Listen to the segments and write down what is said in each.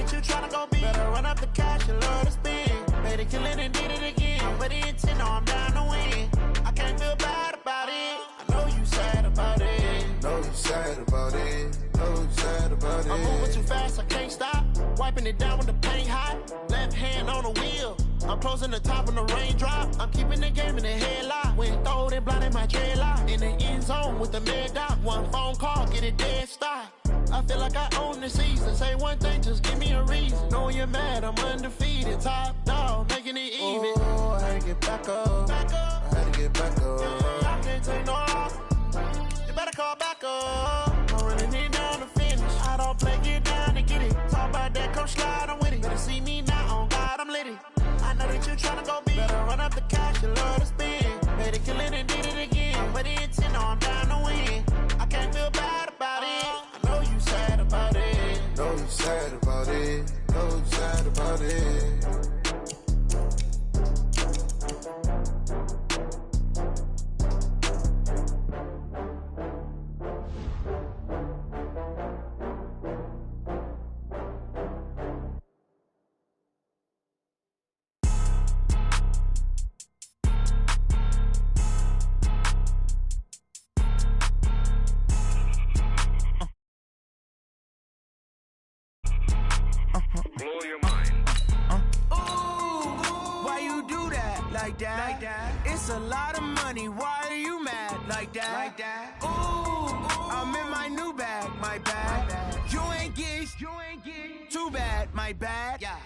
that you tryna go be. Better run up the cash and love to spend. Made a killing and did it again. But the intent, no, I'm down to win. I can't feel bad about it. I know you sad about it. Know you sad about it. Know you sad about it. I'm moving too fast, I can't stop. Wiping it down with the paint hot. Left hand on the wheel. I'm closing the top when the raindrop. I'm keeping the game in the headlock. When throwed and blinded my dreadlock. In the end zone with the mad dot. One phone call, get it dead stop. I feel like I own the season. Say one thing, just give me a reason. Knowing you're mad, I'm undefeated. Top dog, making it even. Oh, I had to get back up. Back up. I had to get back up. Yeah, I can't take no loss. You better call back up. I'm running it down to finish. I don't play, get down to get it. Talk about that, come slide, I'm with it. Better see me now, on God, I'm lit it. I know that you tryna go be. Better run up the cash, you love to spend. Made a killing and did it again. But the intent, no, I'm down to win. I can't feel bad about it. I know you sad about it. Know you sad about it. Know you sad about it. Blow your mind. Ooh, why you do that like that? It's a lot of money. Why are you mad like that? Ooh, I'm in my new bag, my bad. You ain't get too bad, my bad. Yeah.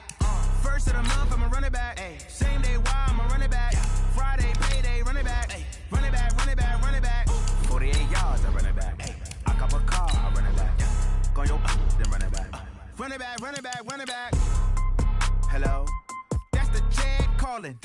First of the month, I'ma run it back. Ay. Same day, why I'ma run it back. Yeah. Friday, payday, run it back. Ay. Run it back, run it back, run it back. 48 yards, I run it back. Ay. I cop a car, I run it back. Yeah. Go your then run it back. Run it back, run it back, run it back. Hello? That's the jag calling.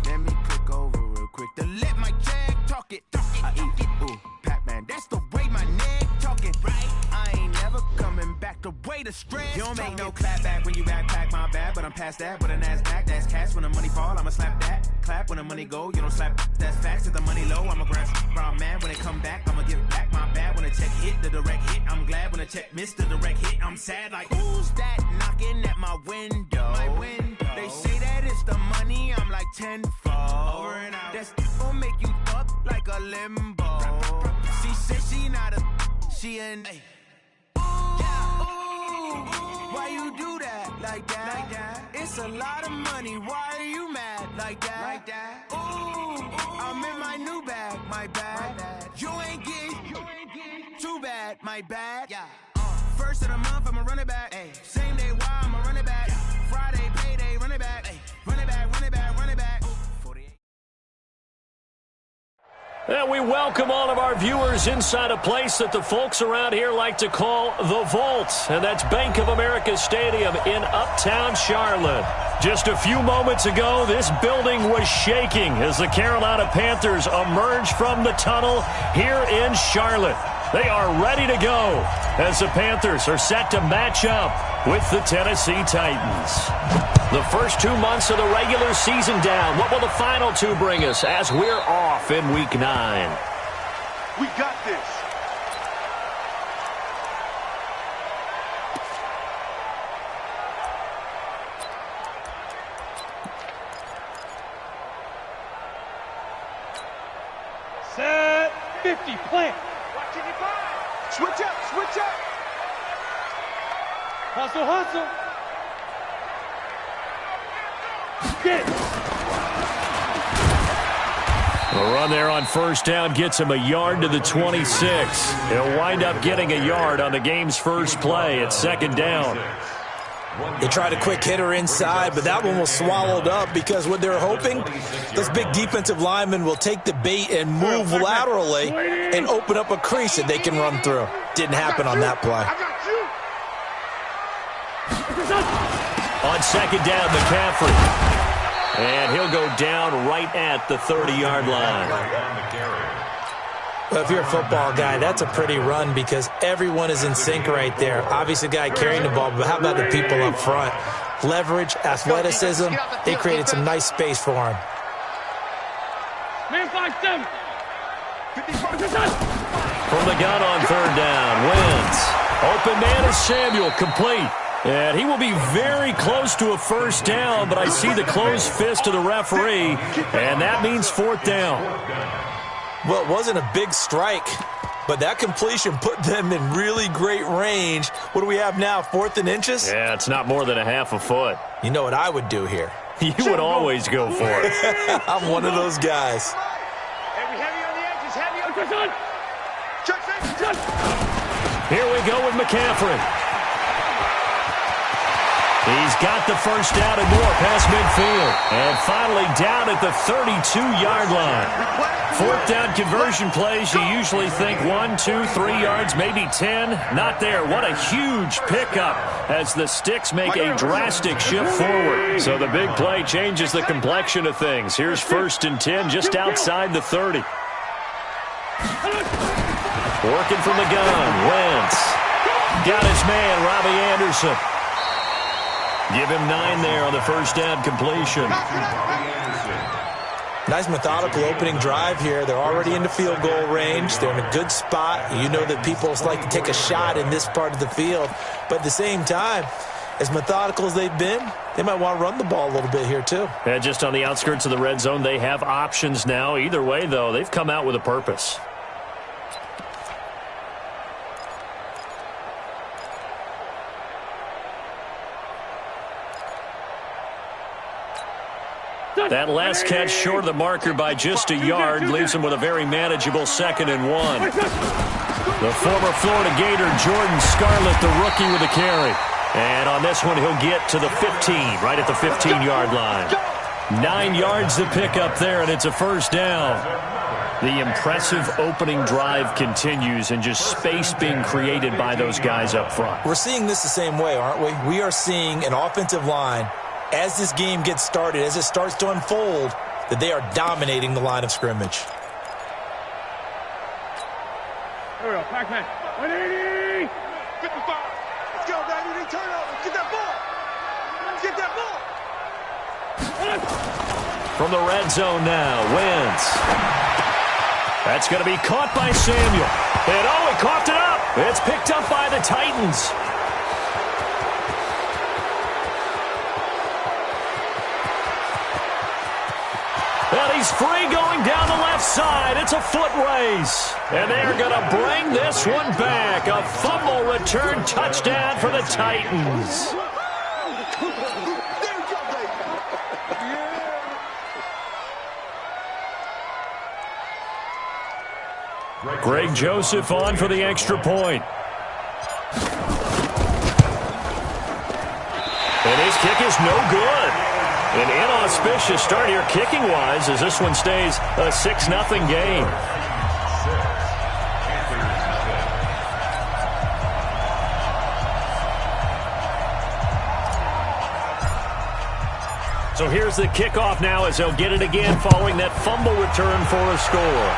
Let me click over real quick. To let my jag talk it. I eat it. Ooh, Pac-Man. That's the way my neck talking. Right? I ain't never coming back. The way the stress. You don't make no clap back when you backpack, my bad. But I'm past that with a NASDAQ. That's cash when the money fall. I'ma slap that. Clap when the money go. You don't slap. That's facts. If the money low, I'ma grab brown man. When it come back, I'ma give back my bad. When the check hit, the direct hit. I'm glad when the check missed the direct hit. I'm sad like, who's that knocking at my window? They say that it's the money. I'm like tenfold. Over and out. That's gon' make you fuck like a limbo. She said she not a, she an. Ooh, why you do that like that? It's a lot of money. Why are you mad like that? Ooh, I'm in my new bag, my bad. You ain't get too bad, my bad. Yeah. First of the month, I'ma run it back. Ay. Same day, why I'ma run it back. Yeah. Friday, payday, run it back. Ay. Run it back, run it back, run it back. 48. And we welcome all of our viewers inside a place that the folks around here like to call the Vault. And that's Bank of America Stadium in Uptown Charlotte. Just a few moments ago, this building was shaking as the Carolina Panthers emerged from the tunnel here in Charlotte. They are ready to go as the Panthers are set to match up with the Tennessee Titans. The first 2 months of the regular season down. What will the final two bring us as we're off in Week 9? We got this. Set 50, plant. Watching your five. Switch up, switch up. Hustle, hustle. Get it. A run there on first down gets him a yard to the 26. He'll wind up getting a yard on the game's first play at second down. They tried a quick hitter inside, but that one was swallowed up because what they're hoping, this big defensive lineman will take the bait and move laterally and open up a crease that they can run through. Didn't happen on that play. On second down, McCaffrey. And he'll go down right at the 30-yard line. Well, if you're a football guy, that's a pretty run because everyone is in sync right there. Obviously, the guy carrying the ball, but how about the people up front? Leverage, athleticism, they created some nice space for him. Man, 5-7. From the gun on third down, Wentz. Open man is Samuel, complete. And he will be very close to a first down, but I see the closed fist of the referee, and that means fourth down. Well, it wasn't a big strike, but that completion put them in really great range. What do we have now, 4th and inches? Yeah, it's not more than a half a foot. You know what I would do here? You would always go for it. I'm one of those guys. Heavy on the edges, heavy on the edges. Here we go with McCaffrey. He's got the first down and more past midfield. And finally down at the 32-yard line. Fourth down conversion plays, you usually think 1, 2, 3 yards, maybe 10. Not there. What a huge pickup as the sticks make a drastic shift forward. So the big play changes the complexion of things. Here's 1st and 10 just outside the 30. Working from the gun, Wentz. Got his man, Robbie Anderson. Give him 9 there on the first down completion. Nice methodical opening drive here. They're already in the field goal range. They're in a good spot. You know that people like to take a shot in this part of the field. But at the same time, as methodical as they've been, they might want to run the ball a little bit here too. And just on the outskirts of the red zone, they have options now. Either way, though, they've come out with a purpose. That last catch short of the marker by just a yard leaves him with a very manageable 2nd and 1. The former Florida Gator, Jordan Scarlett, the rookie with the carry. And on this one, he'll get to the 15, right at the 15-yard line. 9 yards to pick up there, and it's a first down. The impressive opening drive continues, and just space being created by those guys up front. We're seeing this the same way, aren't we? We are seeing an offensive line, as this game gets started, as it starts to unfold, that they are dominating the line of scrimmage. Here we go, Pac-Man. 180! 55! Let's go, baby! Turn over! Get that ball! Get that ball! From the red zone now, Wentz. That's going to be caught by Samuel. And oh, he coughed it up! It's picked up by the Titans. And he's free going down the left side. It's a foot race. And they're going to bring this one back. A fumble return touchdown for the Titans. Greg Joseph on for the extra point. And his kick is no good. An inauspicious start here kicking-wise as this one stays a 6-0 game. So here's the kickoff now as they'll get it again following that fumble return for a score.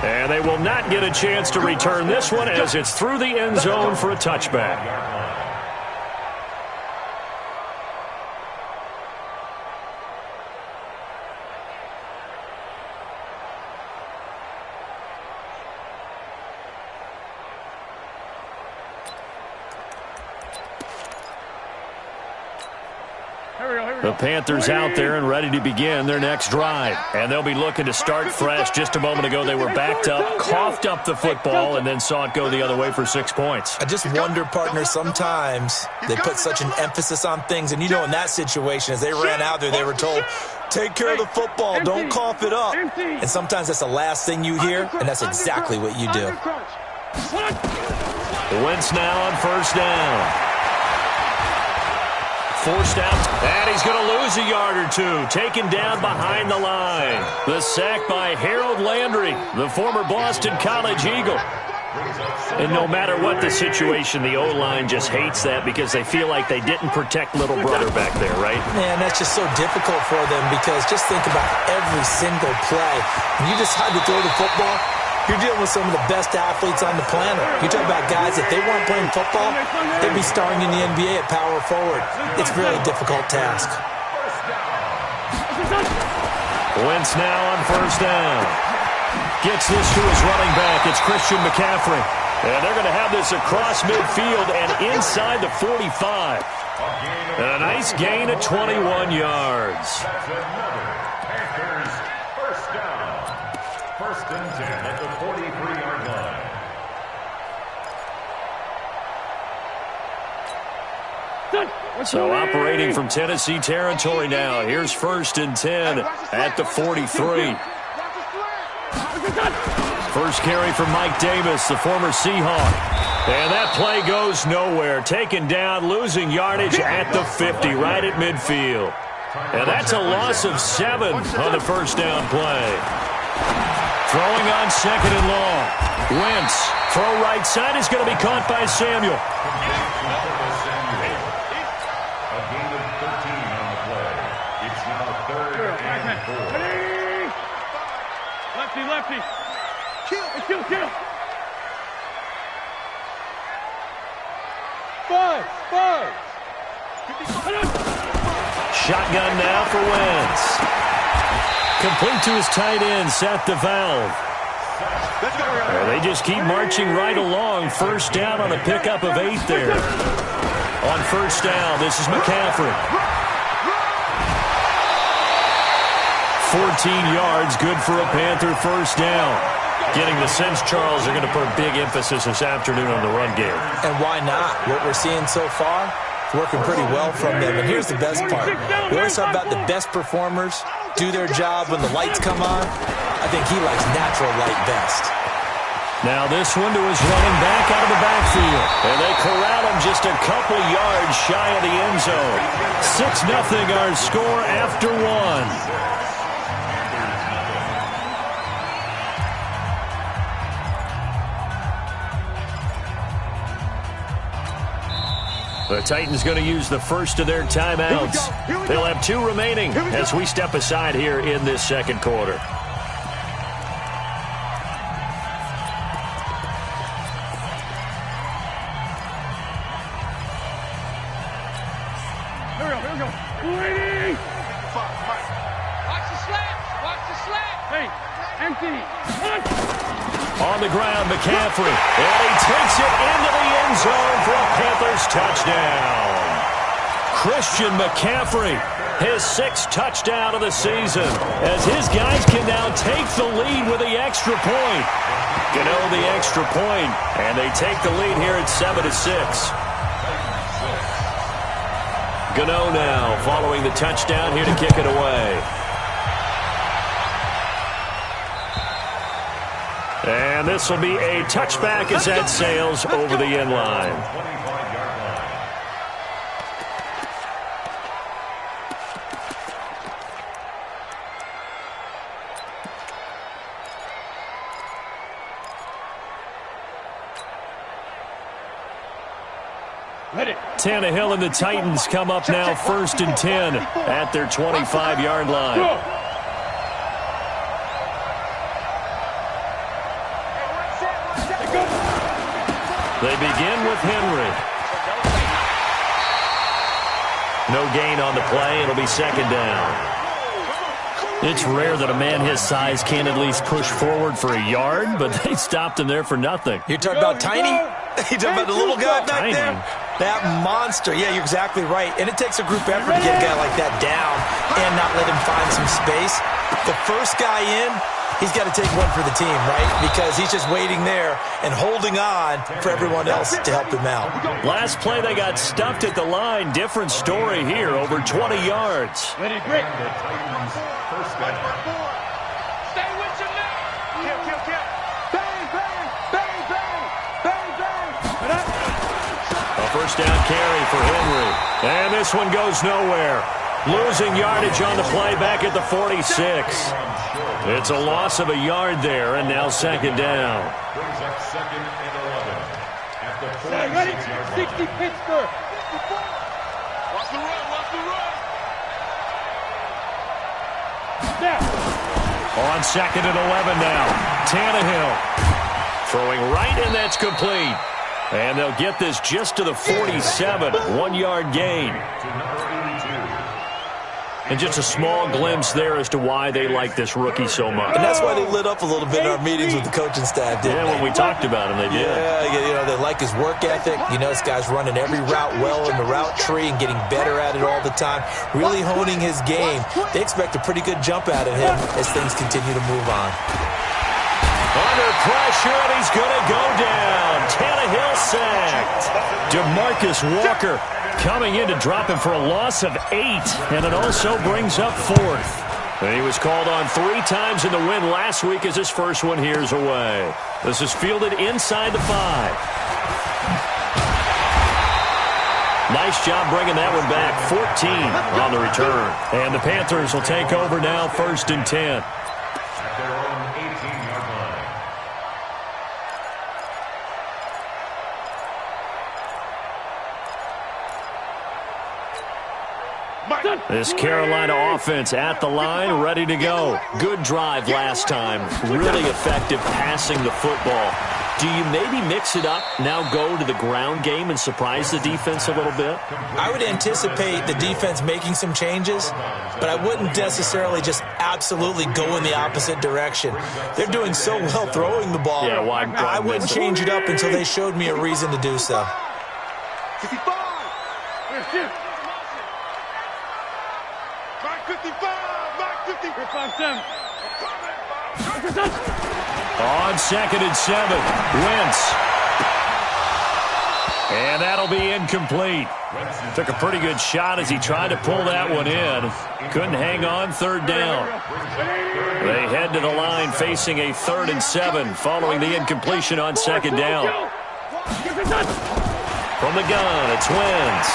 And they will not get a chance to return this one as it's through the end zone for a touchback. The Panthers out there and ready to begin their next drive. And they'll be looking to start fresh. Just a moment ago, they were backed up, coughed up the football, and then saw it go the other way for 6 points. I just wonder, partner, sometimes they put such an emphasis on things. And you know, in that situation, as they ran out there, they were told, take care of the football, don't cough it up. And sometimes that's the last thing you hear, and that's exactly what you do. Wentz now on first down. Forced out, and he's going to lose a yard or two. Taken down behind the line. The sack by Harold Landry, the former Boston College Eagle. And no matter what the situation, the O-line just hates that because they feel like they didn't protect little brother back there, right? Man, that's just so difficult for them because just think about every single play. When you decide to throw the football, you're dealing with some of the best athletes on the planet. You talk about guys, if they weren't playing football, they'd be starring in the NBA at power forward. It's a really difficult task. Wentz now on first down. Gets this to his running back. It's Christian McCaffrey. And they're going to have this across midfield and inside the 45. And a nice gain of 21 yards. That's another Panthers first down. First and 10 at the 43-yard line. So operating from Tennessee territory now. Here's first and 10 at the 43. First carry from Mike Davis, the former Seahawk. And that play goes nowhere. Taken down, losing yardage at the 50, right at midfield. And that's a loss of 7 on the first down play. Throwing on second and long. Wentz, throw right side is going to be caught by Samuel. Lefty. Kill. Five. Shotgun now for Wentz. Complete to his tight end, Seth DeValve. They just keep marching right along. First down on a pickup of 8 there. On first down, this is McCaffrey. 14 yards, good for a Panther first down. Getting the sense, Charles, they're going to put a big emphasis this afternoon on the run game. And why not? What we're seeing so far, working pretty well from them. And here's the best part. We always talk about the best performers do their job when the lights come on. I think he likes natural light best. Now this one to his running back out of the backfield. And they corral him just a couple yards shy of the end zone. 6-0 our score after 1. The Titans going to use the first of their timeouts. They'll have 2 remaining as we step aside here in this second quarter. Here we go. Lady! Watch the slap. Hey, empty. On the ground, McCaffrey. And he takes it into the end zone for a Panthers touchdown. Christian McCaffrey, his 6th touchdown of the season, as his guys can now take the lead with the extra point. Gano the extra point, and they take the lead here at 7-6. Gano now following the touchdown here to kick it away. And this will be a touchback as that sails over the end line. Tannehill and the Titans come up now first and 10 at their 25-yard line. They begin with Henry. No gain on the play. It'll be second down. It's rare that a man his size can't at least push forward for a yard, but they stopped him there for nothing. You're talking about Tiny? You're talking about the little guy back there? That monster. Yeah, you're exactly right. And it takes a group effort to get a guy like that down and not let him find some space. The first guy in, he's got to take one for the team, right? Because he's just waiting there and holding on for everyone else to help him out. Last play, they got stuffed at the line. Different story here, over 20 yards. Ready, great. First down. Stay with your man. Kill. Bang, bang, bang, bang, bang, bang. A first down carry for Henry. And this one goes nowhere. Losing yardage on the play back at the 46. It's a loss of a yard there, and now second down. Brings up second and 11. At the 46-yard line. 60 Pittsburgh. Watch the run. On second and 11 now. Tannehill throwing right, and that's complete. And they'll get this just to the 47. 1-yard gain. To number 82. And just a small glimpse there as to why they like this rookie so much. And that's why they lit up a little bit in our meetings with the coaching staff, didn't they? When we talked about him, they did. Yeah, they like his work ethic. This guy's running every route well in the route tree and getting better at it all the time, really honing his game. They expect a pretty good jump out of him as things continue to move on. Under pressure, and he's going to go down. Tannehill sacked. DeMarcus Walker coming in to drop him for a loss of 8, and it also brings up 4th. And he was called on 3 times in the win last week as his first one here's away. This is fielded inside the 5. Nice job bringing that one back. 14 on the return. And the Panthers will take over now, 1st and 10. At their own 18-yard line. This Carolina offense at the line, ready to go. Good drive last time. Really effective passing the football. Do you maybe mix it up, now go to the ground game and surprise the defense a little bit? I would anticipate the defense making some changes, but I wouldn't necessarily just absolutely go in the opposite direction. They're doing so well throwing the ball. Yeah, why I wouldn't change it up until they showed me a reason to do so. 55. 55. On 2nd and 7, Wentz. And that'll be incomplete. Took a pretty good shot as he tried to pull that one in. Couldn't hang on, 3rd down. They head to the line facing a 3rd and 7 following the incompletion on 2nd down. From the gun, it's Wentz.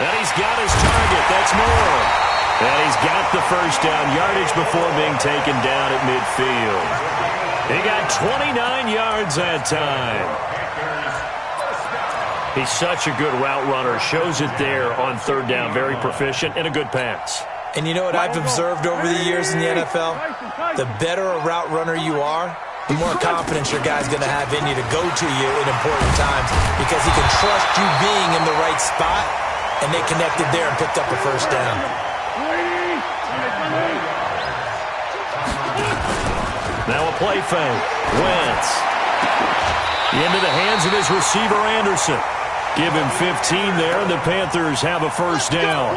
And he's got his target. That's Moore. And he's got the first down yardage before being taken down at midfield. He got 29 yards that time. He's such a good route runner. Shows it there on 3rd down. Very proficient and a good pass. And you know what I've observed over the years in the NFL? The better a route runner you are, the more confidence your guy's going to have in you to go to you in important times because he can trust you being in the right spot, and they connected there and picked up a first down. Now a play fake. Wentz. Into the hands of his receiver, Anderson. Give him 15 there, and the Panthers have a first down.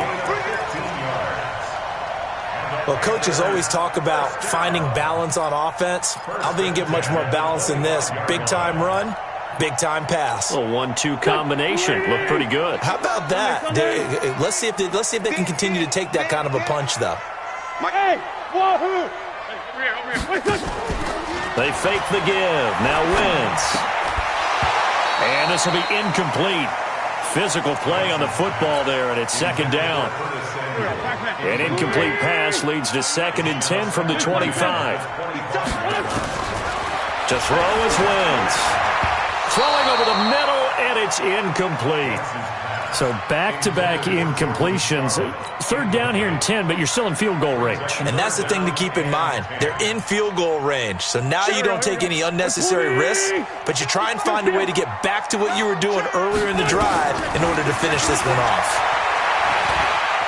Well, coaches always talk about finding balance on offense. I don't think you get much more balance than this. Big-time run, big-time pass. A 1-2 combination. Looked pretty good. How about that? Let's see if they can continue to take that kind of a punch, though. Hey, wahoo! They fake the give. Now Wentz. And this will be incomplete. Physical play on the football there, and it's 2nd down. An incomplete pass leads to 2nd and 10 from the 25. To throw is Wentz. Throwing over the middle, and it's incomplete. So back-to-back incompletions. 3rd down here and 10, but you're still in field goal range. And that's the thing to keep in mind. They're in field goal range. So now you don't take any unnecessary risks, but you try and find a way to get back to what you were doing earlier in the drive in order to finish this one off.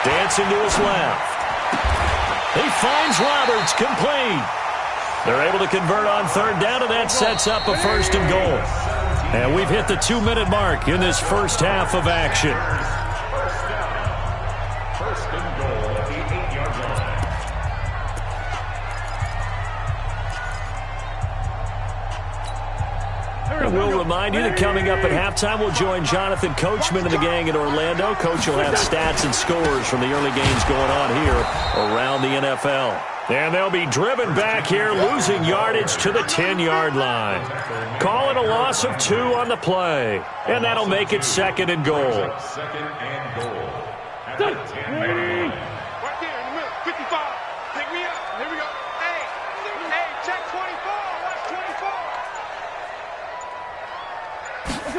Dancing to his left. He finds Roberts, complete. They're able to convert on 3rd down, and that sets up a 1st and goal. And we've hit the 2-minute mark in this first half of action. First and goal at the 8-yard line. And we'll remind you that coming up at halftime, we'll join Jonathan Coachman and the gang in Orlando. Coach will have stats and scores from the early games going on here around the NFL. And they'll be driven back here, losing yardage to the 10-yard line. Call it a loss of 2 on the play. And that'll make it 2nd and goal. 2nd and goal. At the 10-yard line. Right there in the middle, 55. Pick me up. Here we go. Hey, check 24. Watch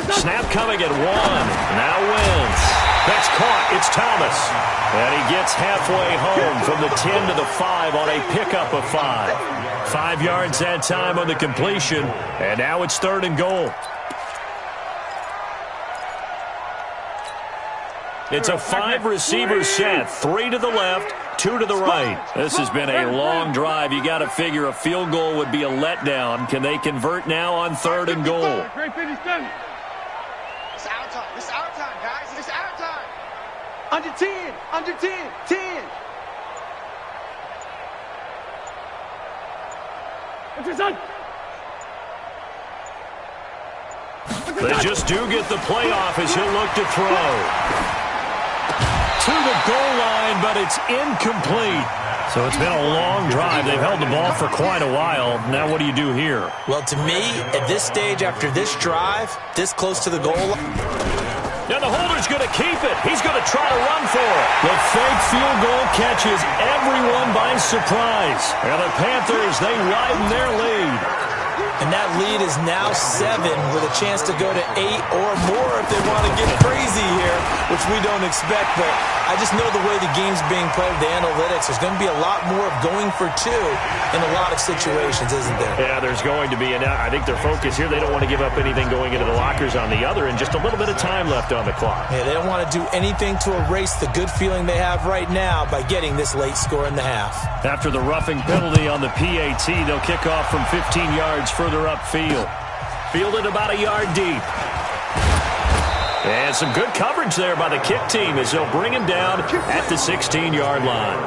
24. Snap coming at 1. Now Wentz. That's caught. It's Thomas. And he gets halfway home from the 10 to the 5 on a pickup of 5. 5 yards that time on the completion. And now it's 3rd and goal. It's a 5-receiver set, 3 to the left, 2 to the right. This has been a long drive. You got to figure a field goal would be a letdown. Can they convert now on 3rd and goal? Great finish, done. It's our time. It's our time, guys. It's our time. Under 10. Under 10. 10. What's your son? They just do get the playoff as he'll look to throw. To the goal line, but it's incomplete. So it's been a long drive. They've held the ball for quite a while. Now what do you do here? Well, to me, at this stage, after this drive, this close to the goal line. Now the holder's going to keep it. He's going to try to run for it. The fake field goal catches everyone by surprise. And the Panthers, they widen their lead. And that lead is now 7 with a chance to go to 8 or more if they want to get crazy here, which we don't expect. But I just know the way the game's being played, the analytics, there's going to be a lot more of going for 2 in a lot of situations, isn't there? Yeah, there's going to be. And I think their focus here, they don't want to give up anything going into the lockers on the other, and just a little bit of time left on the clock. Yeah, they don't want to do anything to erase the good feeling they have right now by getting this late score in the half. After the roughing penalty on the PAT, they'll kick off from 15 yards further upfield. Fielded about a yard deep. And some good coverage there by the kick team as they'll bring him down at the 16-yard line.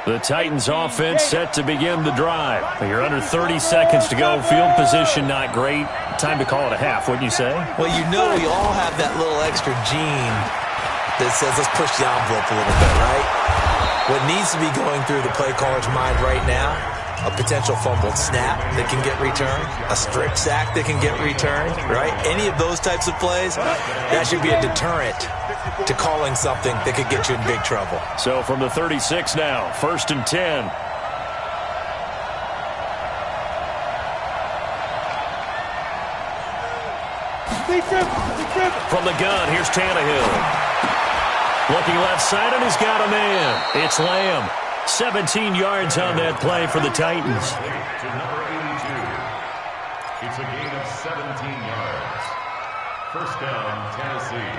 The Titans offense set to begin the drive. You're under 30 seconds to go. Field position not great. Time to call it a half, wouldn't you say? Well, you know we all have that little extra gene that says let's push the envelope a little bit, right? What needs to be going through the play caller's mind right now, a potential fumbled snap that can get returned, a strip sack that can get returned, right? Any of those types of plays, that should be a deterrent to calling something that could get you in big trouble. So from the 36 now, 1st and 10. From the gun, here's Tannehill. Looking left side, and he's got a man. It's Lamb. 17 yards on that play for the Titans. To number 82. It's a gain of 17 yards. First down, Tennessee.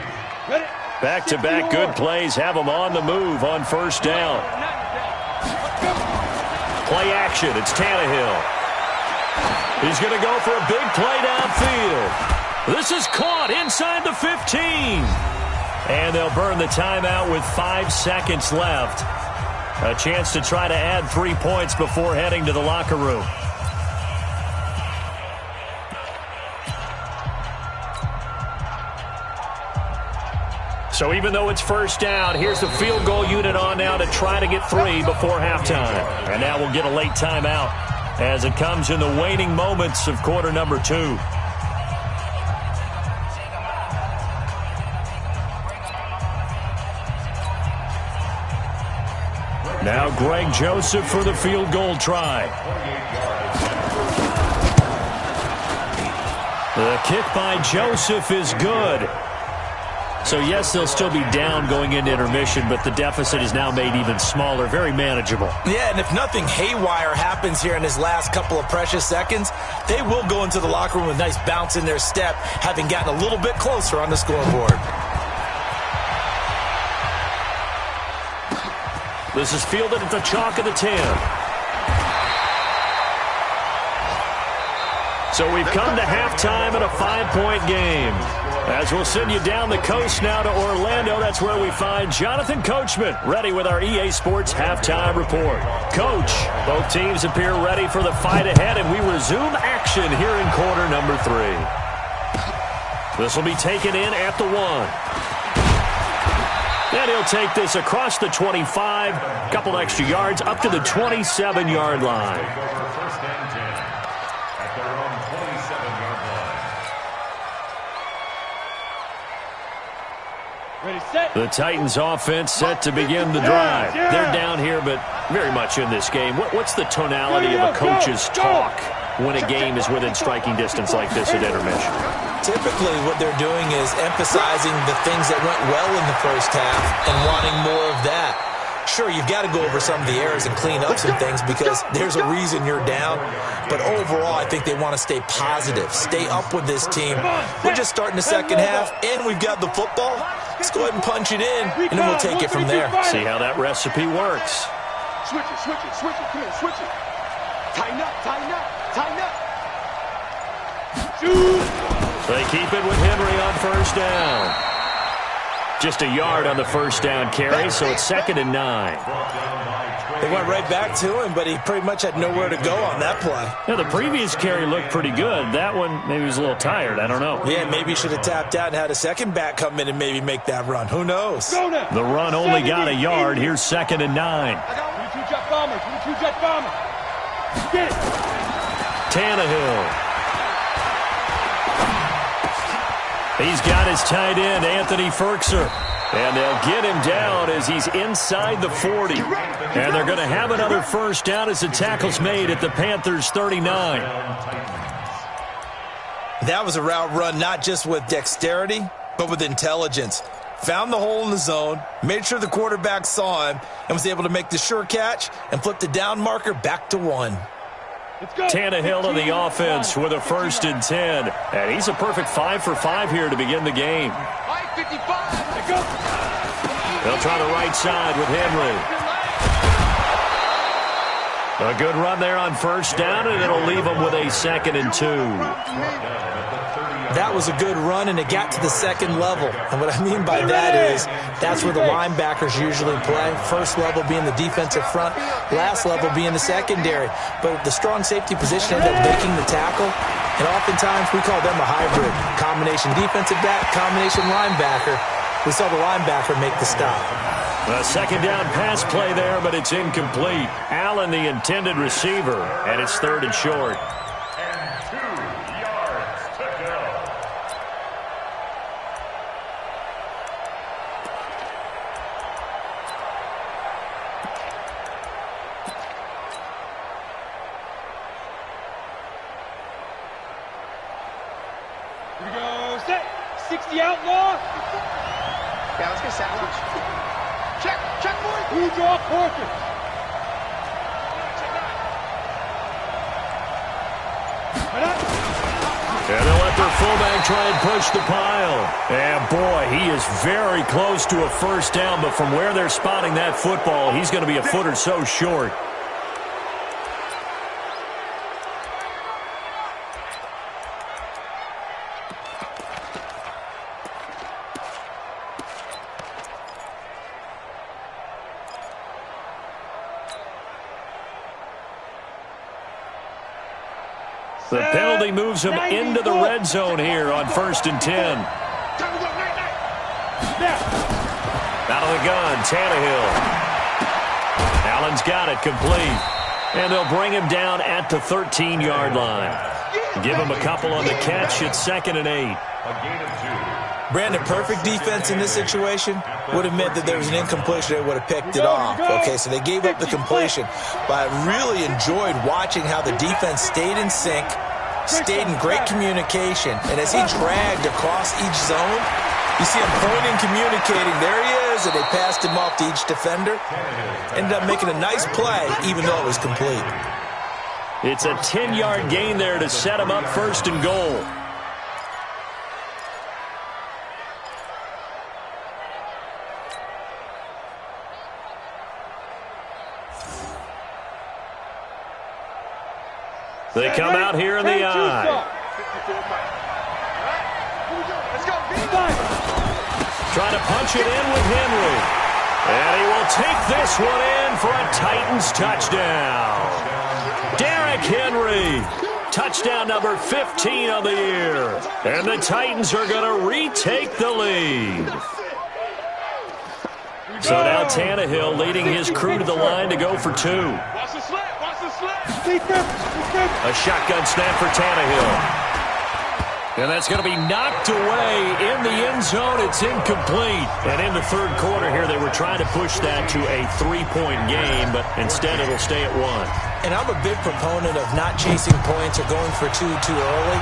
Back-to-back good plays have them on the move on 1st down. Play action. It's Tannehill. He's going to go for a big play downfield. This is caught inside the 15. And they'll burn the timeout with 5 seconds left. A chance to try to add 3 points before heading to the locker room. So even though it's 1st down, here's the field goal unit on now to try to get 3 before halftime. And now we'll get a late timeout as it comes in the waning moments of quarter number 2. Now Greg Joseph for the field goal try. The kick by Joseph is good. So, yes, they'll still be down going into intermission, but the deficit is now made even smaller, very manageable. Yeah, and if nothing haywire happens here in his last couple of precious seconds, they will go into the locker room with a nice bounce in their step, having gotten a little bit closer on the scoreboard. This is fielded at the chalk of the 10. So we've come to halftime in a 5-point game. As we'll send you down the coast now to Orlando, that's where we find Jonathan Coachman, ready with our EA Sports Halftime Report. Coach, both teams appear ready for the fight ahead, and we resume action here in quarter number 3. This will be taken in at the 1. And he'll take this across the 25, a couple extra yards, up to the 27-yard line. First and 10 at their own 27-yard line. Ready, set. The Titans offense set to begin the drive. They're down here, but very much in this game. What's the tonality of a coach's talk when a game is within striking distance like this at intermission? Typically what they're doing is emphasizing the things that went well in the first half and wanting more of that. Sure, you've got to go over some of the errors and clean up some things because there's a reason you're down. But overall, I think they want to stay positive, stay up with this team. We're just starting the second half, and we've got the football. Let's go ahead and punch it in, and then we'll take it from there. See how that recipe works. Switch it, switch it, switch it. Come on, switch it. Tighten up, tighten up, tighten up. They keep it with Henry on first down. Just a yard on the first down carry, so it's 2nd and 9. They went right back to him, but he pretty much had nowhere to go on that play. Yeah, the previous carry looked pretty good. That one, maybe he was a little tired. I don't know. Yeah, maybe he should have tapped out and had a second back come in and maybe make that run. Who knows? The run only got a yard. Here's 2nd and 9. Two jet bombers, two jet bombers. Get it. Tannehill. He's got his tight end, Anthony Ferkser. And they'll get him down as he's inside the 40. And they're going to have another first down as the tackle's made at the Panthers' 39. That was a route run not just with dexterity, but with intelligence. Found the hole in the zone, made sure the quarterback saw him, and was able to make the sure catch and flip the down marker back to 1. Tannehill to the offense with a 1st and 10. And he's a perfect 5 for 5 here to begin the game. 5:55. They'll try the right side with Henry. A good run there on first down, and it'll leave them with a 2nd and 2. That was a good run, and it got to the second level. And what I mean by that is that's where the linebackers usually play. First level being the defensive front, last level being the secondary. But the strong safety position ended up making the tackle, and oftentimes we call them a hybrid. Combination defensive back, combination linebacker. We saw the linebacker make the stop. A 2nd down pass play there, but it's incomplete. Allen, the intended receiver, and it's 3rd and short. Here we go, set. 60 outlaw. Yeah, let's get sandwich. Check, boys. Who draw Porter? And they'll let their fullback try and push the pile. And boy, he is very close to a first down, but from where they're spotting that football, he's going to be a foot or so short. The penalty moves him into the red zone here on 1st and 10. Out of the gun, Tannehill. Allen's got it complete. And they'll bring him down at the 13-yard line. Give him a couple on the catch. It's 2nd and 8. Brandon, perfect defense in this situation would have meant that there was an incompletion. They would have picked it off. Okay, so they gave up the completion. But I really enjoyed watching how the defense stayed in sync, stayed in great communication. And as he dragged across each zone, you see him pointing, communicating. There he is, and they passed him off to each defender. Ended up making a nice play, even though it was complete. It's a 10-yard gain there to set him up 1st and goal. They come out here in the eye. Trying to punch it in with Henry. And he will take this one in for a Titans touchdown. Derrick Henry. Touchdown number 15 of the year. And the Titans are going to retake the lead. So now Tannehill leading his crew to the line to go for 2. Watch the slip, watch the slip. A shotgun snap for Tannehill. And that's going to be knocked away in the end zone. It's incomplete. And in the third quarter here, they were trying to push that to a 3-point game, but instead it'll stay at 1. And I'm a big proponent of not chasing points or going for 2 too early.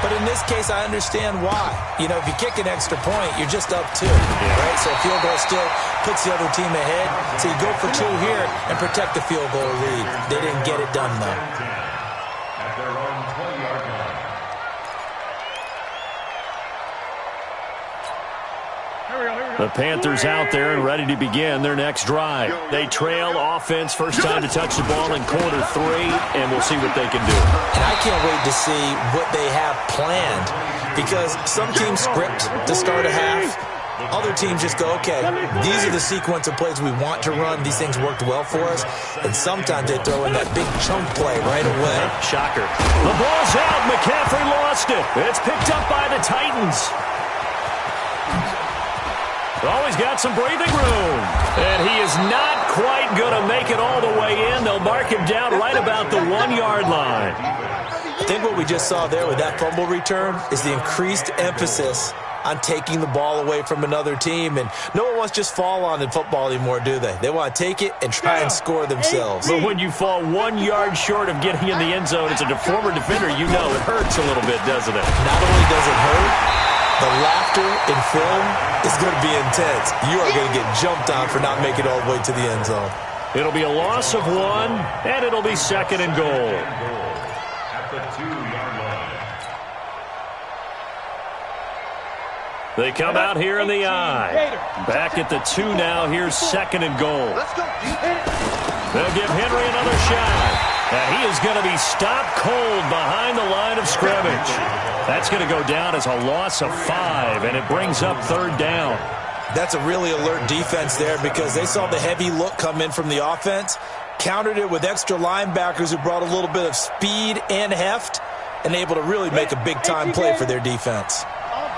But in this case, I understand why. You know, if you kick an extra point, you're just up 2, right? So a field goal is still puts the other team ahead. So you go for 2 here and protect the field goal lead. They didn't get it done, though. At their own 20-yard line. The Panthers out there and ready to begin their next drive. They trail offense, first time to touch the ball in quarter 3, and we'll see what they can do. And I can't wait to see what they have planned, because some teams script to start a half. Other teams just go, okay, these are the sequence of plays we want to run. These things worked well for us. And sometimes they throw in that big chunk play right away. Shocker. The ball's out. McCaffrey lost it. It's picked up by the Titans. Always got some breathing room. And he is not quite going to make it all the way in. They'll mark him down right about the 1-yard line. I think what we just saw there with that fumble return is the increased emphasis on taking the ball away from another team. And no one wants to just fall on in football anymore, do they? They want to take it and try and score themselves. But when you fall 1 yard short of getting in the end zone as a former defender, you know it hurts a little bit, doesn't it? Not only does it hurt, the laughter in film is going to be intense. You are going to get jumped on for not making it all the way to the end zone. It'll be a loss of 1, and it'll be 2nd and goal. At the 2-yard line. They come out here in the eye. Back at the 2 now. Here's 2nd and goal. They'll give Henry another shot. And he is going to be stopped cold behind the line of scrimmage. That's going to go down as a loss of 5, and it brings up 3rd down. That's a really alert defense there, because they saw the heavy look come in from the offense, countered it with extra linebackers who brought a little bit of speed and heft, and able to really make a big-time play for their defense.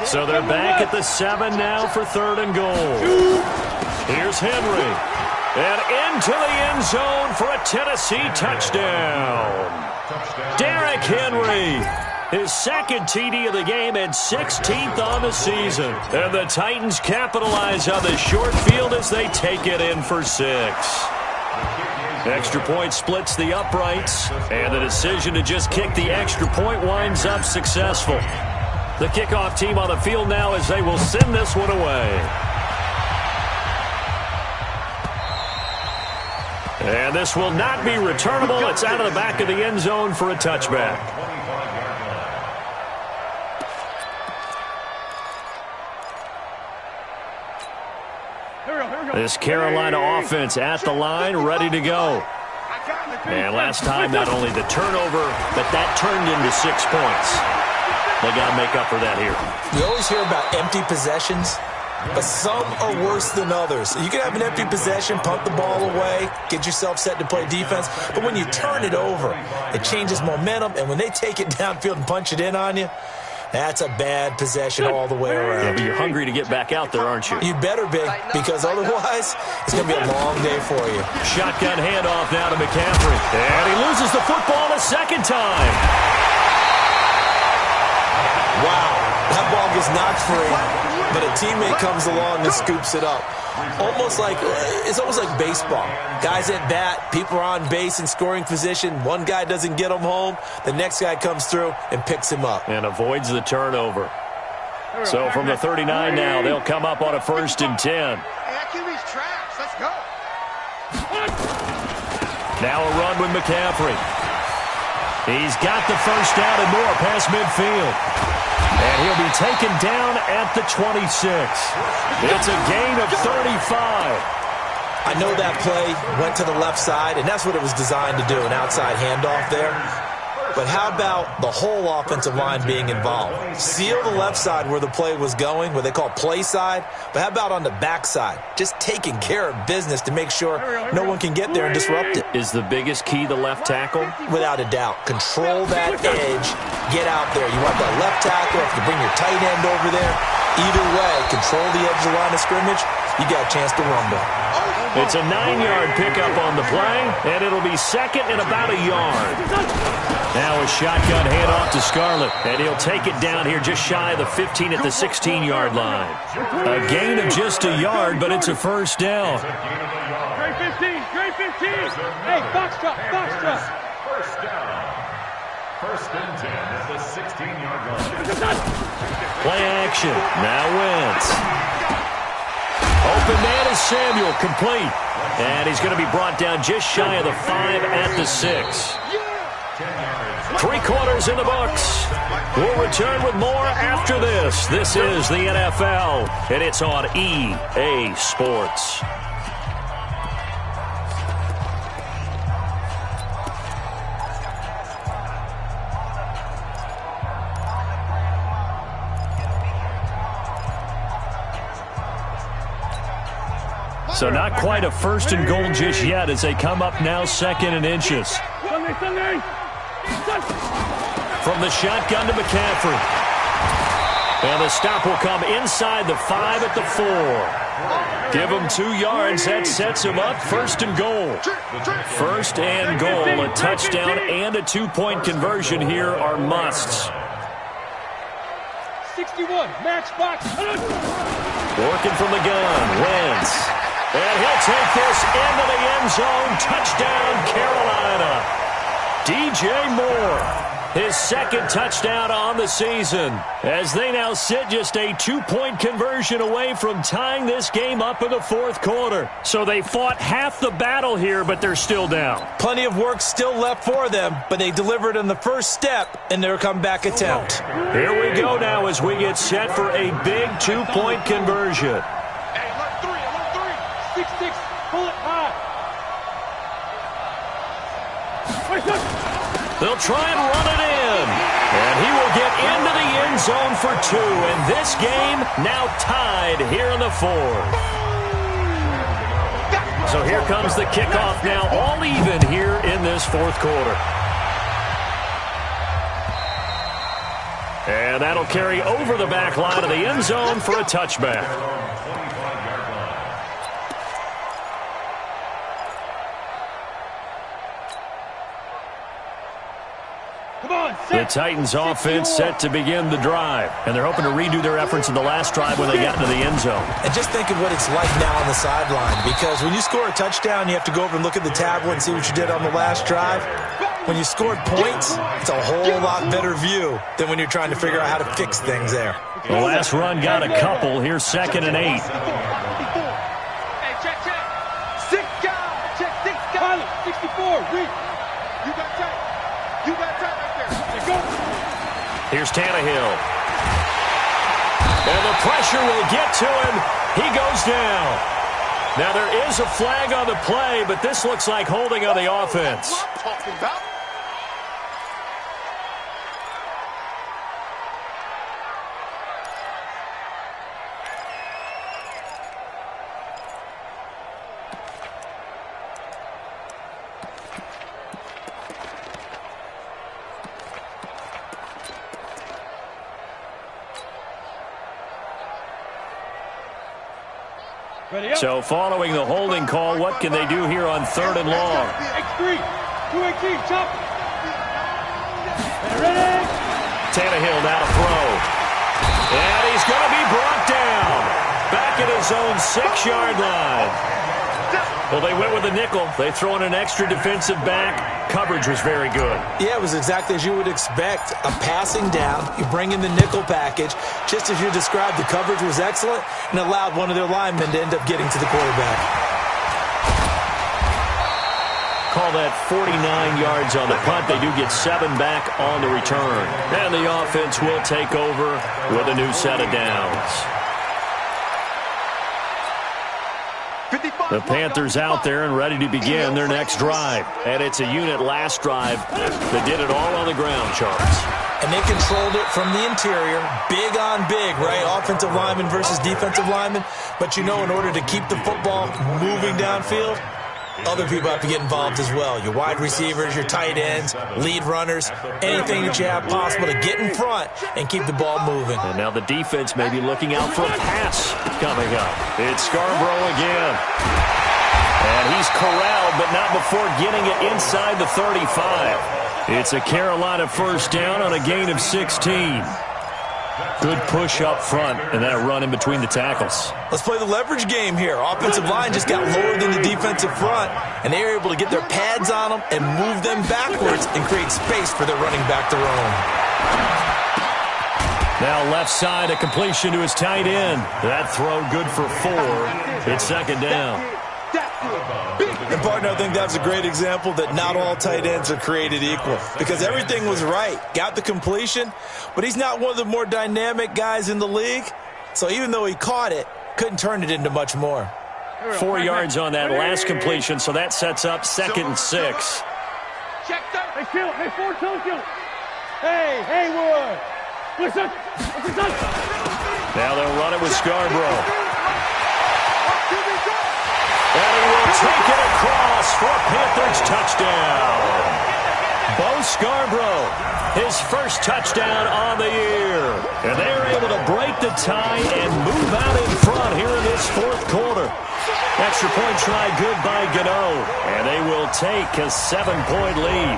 So they're back at the 7 now for 3rd and goal. Here's Henry. And into the end zone for a Tennessee touchdown. Derrick Henry, his 2nd TD of the game and 16th on the season. And the Titans capitalize on the short field as they take it in for 6. Extra point splits the uprights, and the decision to just kick the extra point winds up successful. The kickoff team on the field now as they will send this one away. And this will not be returnable. It's out of the back of the end zone for a touchback. This Carolina offense at the line, ready to go. And last time, not only the turnover, but that turned into 6 points. They got to make up for that here. We always hear about empty possessions, but some are worse than others. You can have an empty possession, punt the ball away, get yourself set to play defense, but when you turn it over, it changes momentum, and when they take it downfield and punch it in on you, that's a bad possession all the way around. Yeah, but you're hungry to get back out there, aren't you? You better be, because otherwise, it's going to be a long day for you. Shotgun handoff now to McCaffrey. And he loses the football a 2nd time. Wow, that ball gets knocked free, but a teammate comes along and scoops it up. It's almost like baseball. Guys at bat, people are on base in scoring position. One guy doesn't get him home. The next guy comes through and picks him up. And avoids the turnover. So from the 39 now, they'll come up on a 1st and 10. Let's go. Now a run with McCaffrey. He's got the 1st down and more past midfield. And he'll be taken down at the 26. It's a gain of 35. I know that play went to the left side, and that's what it was designed to do, an outside handoff there. But how about the whole offensive line being involved? Seal the left side where the play was going, what they call play side. But how about on the back side? Just taking care of business to make sure no one can get there and disrupt it. Is the biggest key the left tackle? Without a doubt. Control that edge. Get out there. You want that left tackle. If you bring your tight end over there, either way, control the edge of the line of scrimmage, you got a chance to rumble. It's a 9-yard pickup on the play, and it'll be 2nd and about a yard. Now a shotgun handoff to Scarlett, and he'll take it down here just shy of the 15 at the 16-yard line. A gain of just a yard, but it's a 1st down. Great 15, great 15. Hey, foxtrot. 1st down. 1st and 10 at the 16-yard line. Play action. Now Wentz. Open man is Samuel, complete. And he's going to be brought down just shy of the 5 at the 6. 3 quarters in the books. We'll return with more after this. This is the NFL, and it's on EA Sports. So not quite a first and goal just yet as they come up now 2nd and inches. From the shotgun to McCaffrey. And the stop will come inside the 5 at the 4. Give him 2 yards. That sets him up 1st and goal. 1st and goal. A touchdown and a 2-point conversion here are musts. 61, match box. Working from the gun. Wentz. And he'll take this into the end zone. Touchdown, Carolina. DJ Moore. His 2nd touchdown on the season as they now sit just a 2-point conversion away from tying this game up in the 4th quarter. So they fought half the battle here, but they're still down. Plenty of work still left for them, but they delivered in the first step in their comeback attempt. Here we go now as we get set for a big 2-point conversion. Hey, alert 3. 6-6, pull it high. They'll try and run it in. And he will get into the end zone for 2. And this game now tied here in the 4th. So here comes the kickoff now, all even here in this 4th quarter. And that'll carry over the back line of the end zone for a touchback. The Titans offense set to begin the drive. And they're hoping to redo their efforts in the last drive when they got into the end zone. And just think of what it's like now on the sideline. Because when you score a touchdown, you have to go over and look at the tablet and see what you did on the last drive. When you scored points, it's a whole lot better view than when you're trying to figure out how to fix things there. The last run got a couple. Here's 2nd and 8. Hey, check. 6 guys. Check 6 guys. 64. Read. You got tight. You got tight right there. Go. Here's Tannehill. And the pressure will get to him. He goes down. Now there is a flag on the play, but this looks like holding on the offense. What I'm talking about. So following the holding call, what can they do here on 3rd and long? X3, 218, chop. Tannehill now to throw. And he's going to be brought down. Back at his own 6-yard line. Well, they went with a nickel. They throw in an extra defensive back. Coverage was very good. Yeah, it was exactly as you would expect. A passing down. You bring in the nickel package. Just as you described, the coverage was excellent and allowed one of their linemen to end up getting to the quarterback. Call that 49 yards on the punt. They do get 7 back on the return. And the offense will take over with a new set of downs. The Panthers out there and ready to begin their next drive. And it's a unit last drive that did it all on the ground, Charles. And they controlled it from the interior, big on big, right? Offensive lineman versus defensive lineman. But you know, in order to keep the football moving downfield, other people have to get involved as well. Your wide receivers, your tight ends, lead runners, anything that you have possible to get in front and keep the ball moving. And now the defense may be looking out for a pass coming up. It's Scarborough again. And he's corralled, but not before getting it inside the 35. It's a Carolina 1st down on a gain of 16. Good push up front and that run in between the tackles. Let's play the leverage game here. Offensive line just got lower than the defensive front, and they were able to get their pads on them and move them backwards and create space for their running back to roam. Now left side, a completion to his tight end. That throw good for 4. It's second down. And, partner, I think that's a great example that not all tight ends are created equal because everything was right. Got the completion, but he's not one of the more dynamic guys in the league. So even though he caught it, couldn't turn it into much more. 4 yards on that last completion, so that sets up 2nd and 6. Check that. Hey, Phil. Hey, Ford, tell him, Phil. Hey, Haywood. Listen. Now they'll run it with Scarborough. And he will take it across for a Panthers touchdown. Bo Scarborough, his first touchdown on the year. And they're able to break the tie and move out in front here in this fourth quarter. Extra point try good by Gano. And they will take a 7-point lead.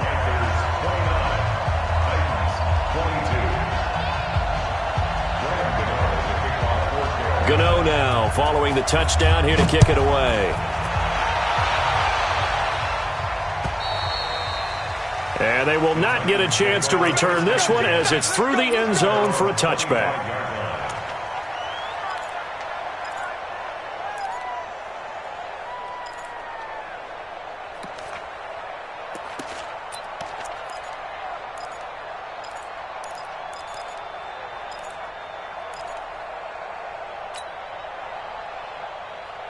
Gano now following the touchdown here to kick it away. And they will not get a chance to return this one as it's through the end zone for a touchback.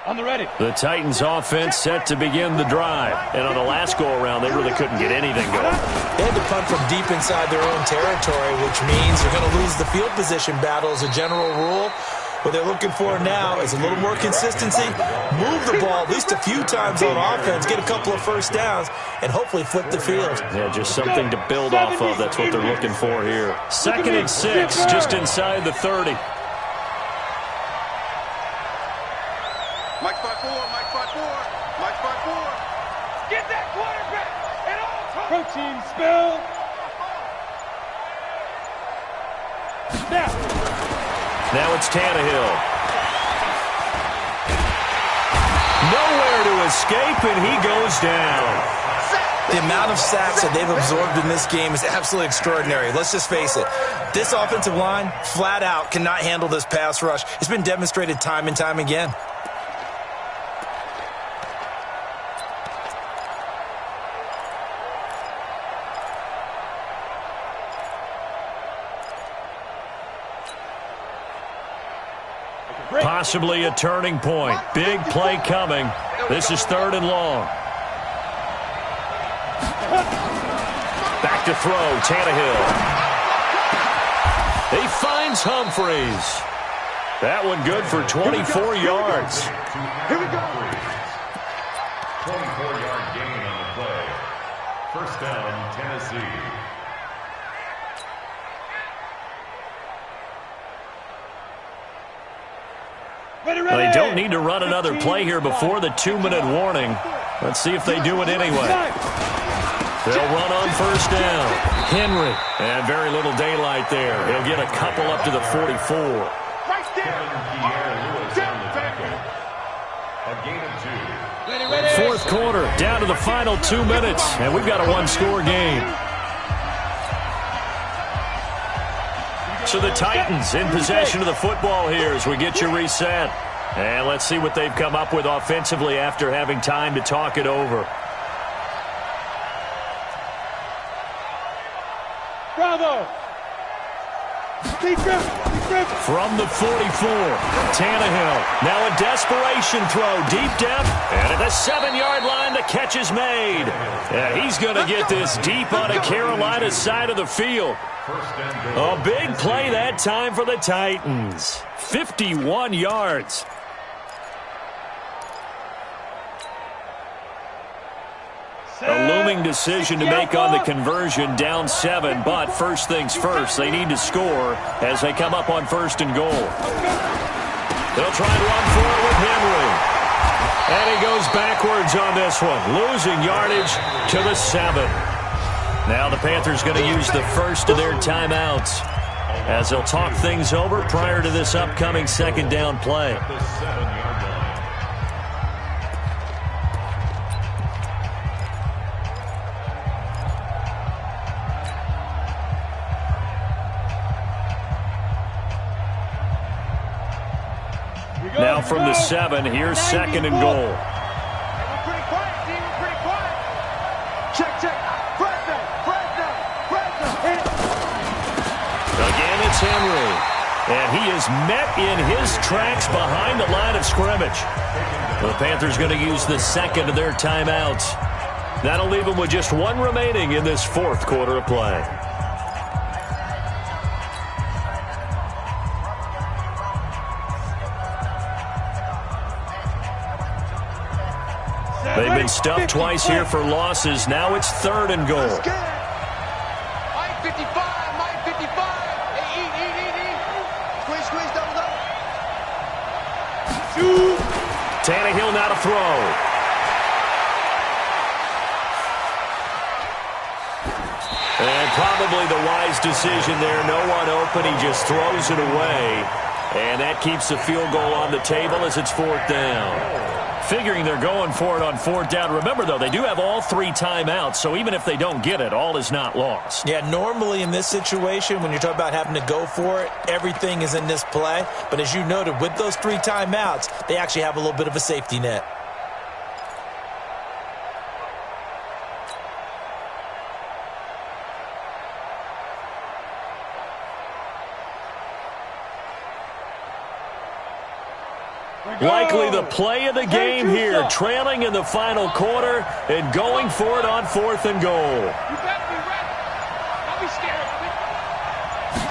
On the ready. The Titans offense set to begin the drive. And on the last go-around, they really couldn't get anything going. They had to punt from deep inside their own territory, which means they're going to lose the field position battle as a general rule. What they're looking for now is a little more consistency, move the ball at least a few times on offense, get a couple of first downs, and hopefully flip the field. Yeah, just something to build off of. That's what they're looking for here. 2nd and 6, just inside the 30. Mike spot 4, Mike spot 4, Mike spot 4. Get that quarterback at all times. Protein spill. Snap. Now it's Tannehill. Nowhere to escape, and he goes down. The amount of sacks that they've absorbed in this game is absolutely extraordinary. Let's just face it. This offensive line, flat out, cannot handle this pass rush. It's been demonstrated time and time again. Possibly a turning point. Big play coming. This is 3rd and long. Back to throw, Tannehill. He finds Humphreys. That one good for 24 yards. Here we go. 24-yard gain on the play. First down, Tennessee. They don't need to run another play here before the 2-minute warning. Let's see if they do it anyway. They'll run on first down. Henry. And very little daylight there. He'll get a couple up to the 44. Right there. A gain of 2. Fourth quarter, down to the final 2 minutes. And we've got a one-score game. So the Titans in possession of the football here as we get you reset. And let's see what they've come up with offensively after having time to talk it over. Bravo. From the 44, Tannehill. Now a desperation throw, deep depth. And at the 7-yard line, the catch is made. And he's going to get this deep on the Carolina side of the field. A big play that time for the Titans. 51 yards. A looming decision to make on the conversion, down 7, but first things first, they need to score as they come up on 1st and goal. They'll try and run for it with Henry. And he goes backwards on this one, losing yardage to the 7. Now the Panthers going to use the first of their timeouts as they'll talk things over prior to this upcoming 2nd down play. Now from the 7. Here's 2nd and goal. We're pretty quiet, team. We're pretty quiet. Check. Fresno. Again, it's Henry. And he is met in his tracks behind the line of scrimmage. The Panthers going to use the 2nd of their timeouts. That'll leave them with just 1 remaining in this 4th quarter of play. They've been stuffed twice here for losses. Now it's 3rd and goal. Mike 55. Hey, eat. Squeeze, double. Tannehill now to throw. And probably the wise decision there. No one open. He just throws it away. And that keeps the field goal on the table as it's 4th down. Figuring they're going for it on 4th down. Remember, though, they do have all 3 timeouts, so even if they don't get it, all is not lost. Yeah, normally in this situation, when you're talking about having to go for it, everything is in this play. But as you noted, with those 3 timeouts, they actually have a little bit of a safety net. Likely the play of the game here, trailing in the final quarter and going for it on 4th and goal. You better be ready. Don't be scared of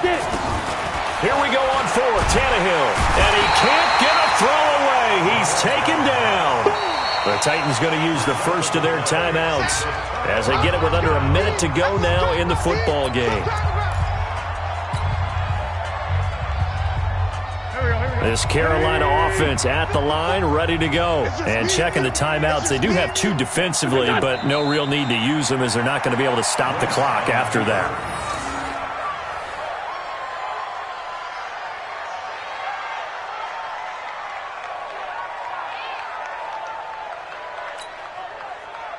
it. Here we go on 4th, Tannehill. And he can't get a throw away. He's taken down. The Titans going to use the 1st of their timeouts as they get it with under a minute to go now in the football game. This Carolina offense at the line, ready to go. And checking the timeouts. They do have 2 defensively, but no real need to use them as they're not going to be able to stop the clock after that.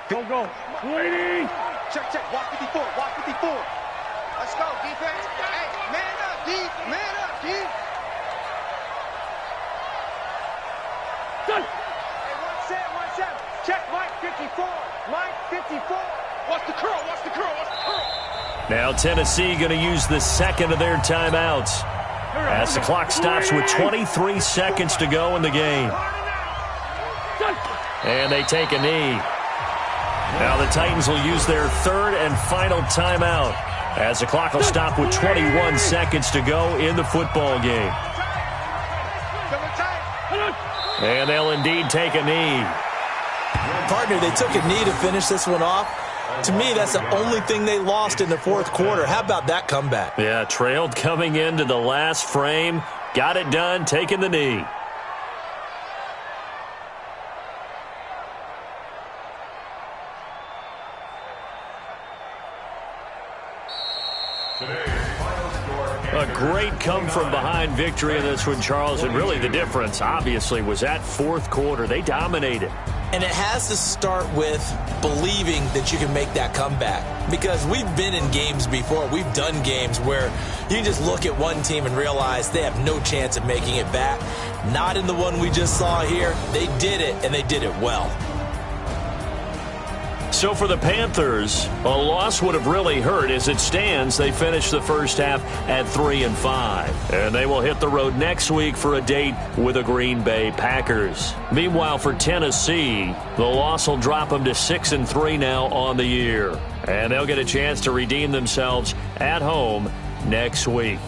Go. Waiting. Check. Walk 54. Let's go, defense. Hey, man up, D. Hey, 1-7. Check Mike 54. What's the curl? Now Tennessee going to use the 2nd of their timeouts as the clock stops with 23 seconds to go in the game. And they take a knee. Now the Titans will use their 3rd and final timeout as the clock will stop with 21 seconds to go in the football game. And they'll indeed take a knee. Partner, they took a knee to finish this one off. To me, that's the only thing they lost in the 4th quarter. How about that comeback? Yeah, trailed coming into the last frame. Got it done, taking the knee. A great come-from-behind victory in this one, Charles, and really the difference, obviously, was that 4th quarter. They dominated. And it has to start with believing that you can make that comeback. Because we've been in games before. We've done games where you can just look at one team and realize they have no chance of making it back. Not in the one we just saw here. They did it, and they did it well. So for the Panthers, a loss would have really hurt. As it stands, they finished the first half at 3-5. And they will hit the road next week for a date with the Green Bay Packers. Meanwhile, for Tennessee, the loss will drop them to 6-3 now on the year. And they'll get a chance to redeem themselves at home next week.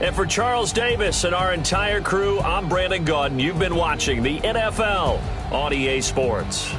And for Charles Davis and our entire crew, I'm Brandon Gaudin. You've been watching the NFL on EA Sports.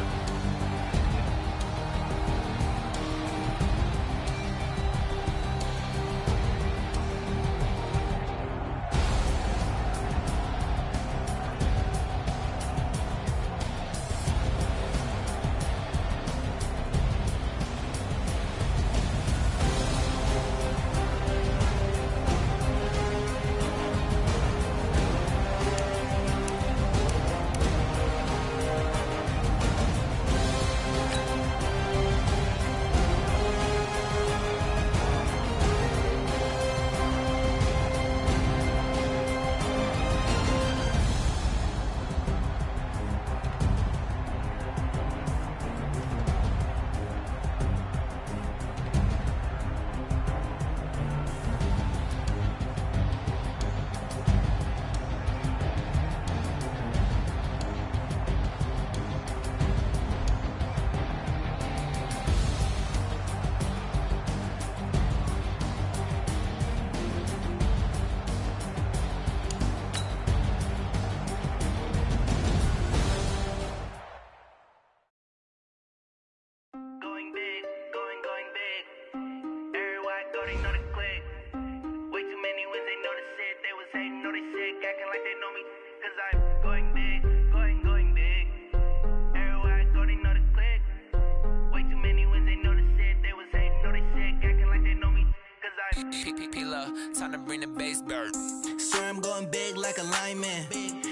bird. Swear I'm going big like a lineman.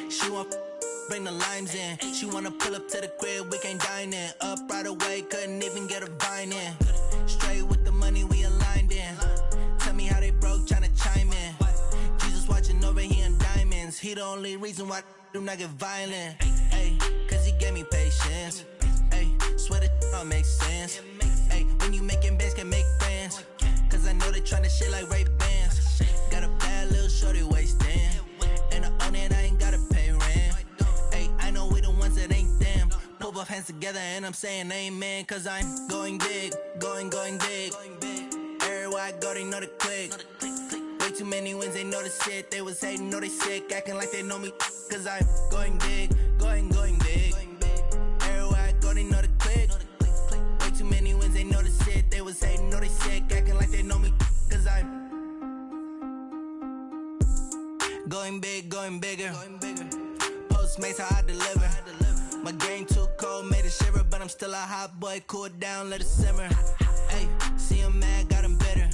She want bring the limes in. She wanna pull up to the crib, we can't dine in. Up right away, couldn't even get a vine in. Straight with the money we aligned in. Tell me how they broke, tryna chime in. Jesus watching over here in diamonds. He the only reason why I do not get violent. Ay, cause he gave me patience. Ay, swear that don't make sense. Ay, when you making bands, can make friends. Cause I know they tryna shit like Ray-Bans. Got a bad little shorty wasting. And I own it, I ain't gotta pay rent. Ay, I know we the ones that ain't them. Pull both hands together and I'm saying amen. Cause I'm going big, going big. Everywhere I go, they know the click. Way too many wins, they know the shit. They was hating, know they sick, acting like they know me. Cause I'm going big, going big. Everywhere I go, they know the click. Way too many wins, they know the shit. They was hating, know they sick, acting like they know me. Cause I'm going big, going bigger. Postmates how I deliver. My game too cold, made it shiver. But I'm still a hot boy, cool it down, let it simmer. Hey, see him mad, got him bitter.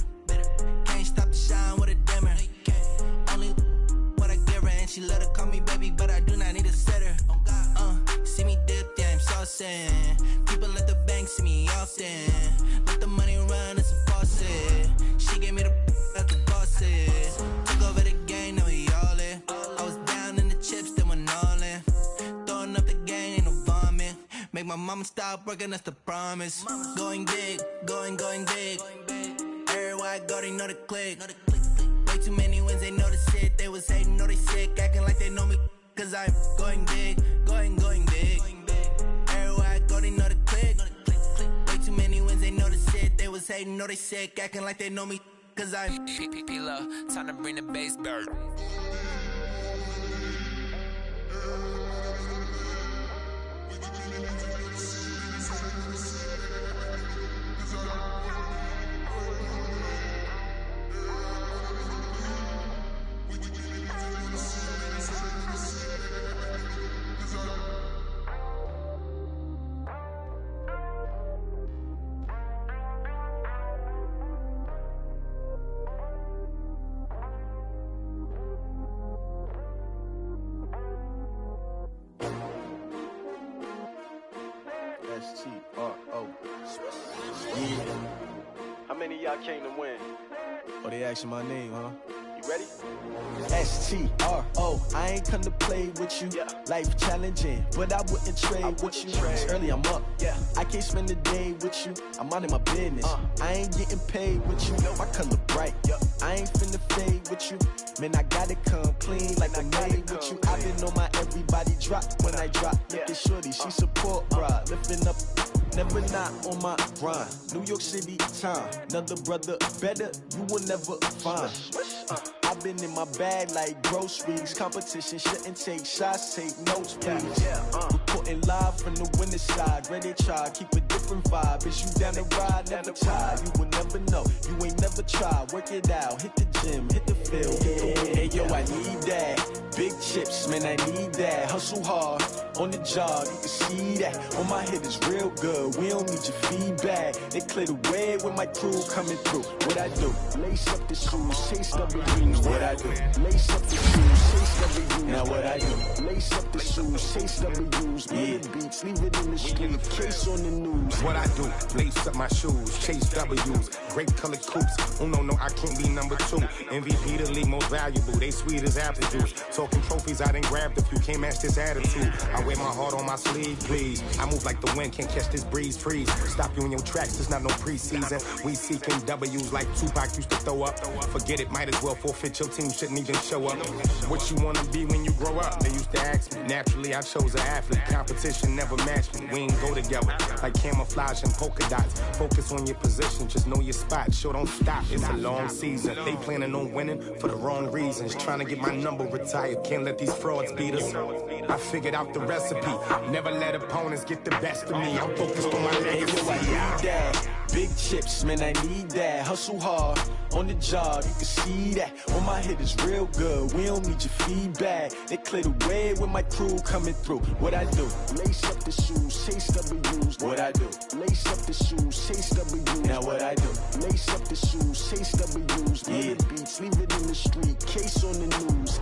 Can't stop the shine with a dimmer. Only what I give her, and she let her call me baby, but I do not need a sitter. See me dip, yeah, I'm saucing. People at the bank see me often. Let the money run, it's a faucet. She gave me the at the bosses. Took over the game, now we all in. I was down in the chips, then went all in. Throwing up the game, ain't no vomit. Make my mama stop working, that's the promise. Going big, going big. Everywhere I go, they know the click. Way too many wins, they know the shit. They was hating, know they sick, acting like they know me. Cause I'm going big, going big. Everywhere I go, they know the click. Way too many wins, they know the shit. They was hating, know they sick, acting like they know me. Cause I'm P-P-P-Love, time to bring the bass bird. S-T-R-O. Yeah. How many of y'all came to win? Oh, they asking my name, huh? You ready? S-T-R-O. I ain't come to play with you. Yeah. Life challenging, but I wouldn't trade with you. It's early, I'm up. Yeah. I can't spend the day with you. I'm minding my business. I ain't getting paid with you. My color bright. I ain't finna fade with you. Man, I gotta come clean like I made with you. I've been on my everybody drop when I drop. Look at shorty, she support, bruh. Lifting up, never not on my grind. New York City time. Another brother better, you will never find. I've been in my bag like groceries. Competition shouldn't take shots, take notes, please. Reporting live from the winning side. Ready to try, keep a different vibe. Is you down the ride, never tired. You will never know, you ain't never tried. Work it out, hit the gym, hit the field. Hey yo, I need that. Big chips, man, I need that. Hustle hard, on the job, you can see that. On my head is real good, we don't need your feedback. They clear the way with my crew coming through. What I do? Lace up the shoes, chase W's. What I do? Lace up the shoes, chase W's. Now what I do? Lace up the shoes, chase W's. Yeah, beats, leave it in the street, case on the news. What I do? Lace up my shoes, chase W's. Great colored coops. Oh no, I can't be number 2. MVP the league most valuable. They sweet as apple juice. Talking trophies, I done grabbed a few. Can't match this attitude. I wear my heart on my sleeve, please. I move like the wind, can't catch this breeze, freeze. Stop you in your tracks, it's not no preseason. We seeking W's like Tupac used to throw up. Forget it, might as well forfeit. Your team shouldn't even show up. What you wanna be when you grow up? They used to ask me. Naturally, I chose an athlete. Competition never matched me. We ain't go together like camouflage and polka dots. Focus on your position, just know your spot. Sure, don't stop. It's a long season. They planning on winning for the wrong reasons. Trying to get my number retired. Can't let these frauds beat us. I figured out the recipe. Never let opponents get the best of me. I'm focused on my legacy. I need that. Big chips, man, I need that. Hustle hard on the job, you can see that. When my hit is real good, we don't need your feedback. They clear the way with my crew coming through. What I do? Lace up the shoes, chase W's. What I do? Lace up the shoes, chase W's. Now what I do? Lace up the shoes, chase W's. Yeah. The beats, leave it in the street, case on the news.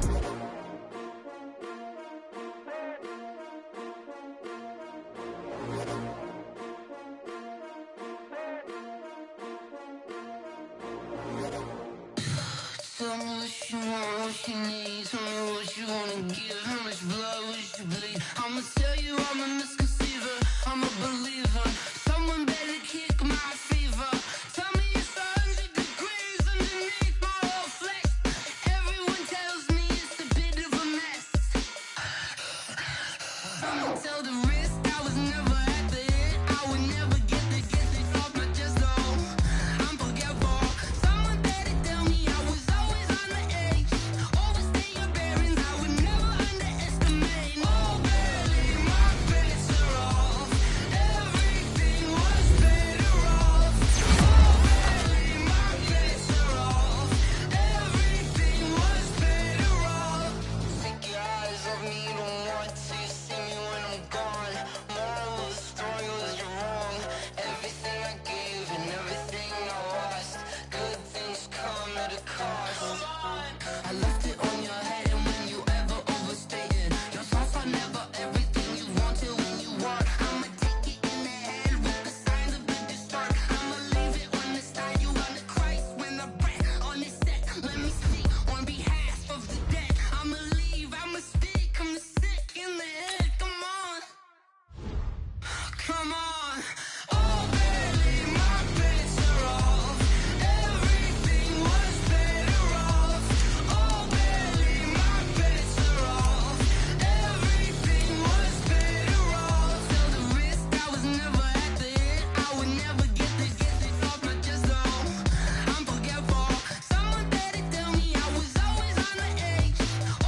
Tell me what you want, what you need. Tell me what you wanna give. How much blood would you bleed? I'ma tell you I'm a misconceiver. I'm a believer. Someone better kick my fever. Tell me it's 100 degrees underneath my whole flesh. Everyone tells me it's a bit of a mess. I'ma tell the risk I was never at the end. I would never get the off my chest though. I'm forgetful. Someone better tell me I was always on the edge. Overstay your bearings, I would never underestimate. Oh, barely my bets are off. Everything was better off. Oh, barely my bets are off. Everything was better off. Take your eyes off me, don't want to see me when I'm gone. Moral of the story was you're wrong. Everything I gave and everything I lost. Good things come at a cost. I left it on your head, and when you ever overstay it, your thoughts are never everything you wanted when you want. I'ma take it in the head with the signs of a distort. I'ma leave it on the side. You on the Christ when the breath on the set. Let me speak on behalf of the dead. I'ma leave, I'ma speak. I'm sick in the head. Come on, come on. Oh, barely my bets are off. Everything was better off. Oh, barely my bets are off. Everything was better off. Tell the risk I was never at the end. I would never get it off my chest though. I'm forgetful. Someone better tell me I was always on the edge.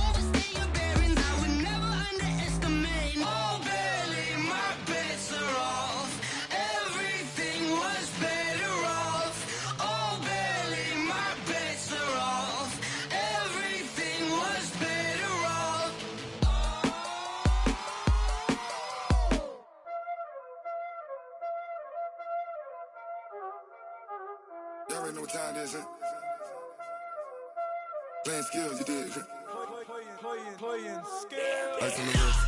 Overstay your bearings, I would never underestimate. Oh, barely my bets are off. Everything was better off. Oh, barely my bets are off. Everything was better off. Y'all already know what time it is, huh? Playing skills, you did. Playing scared. Ice on the wrist,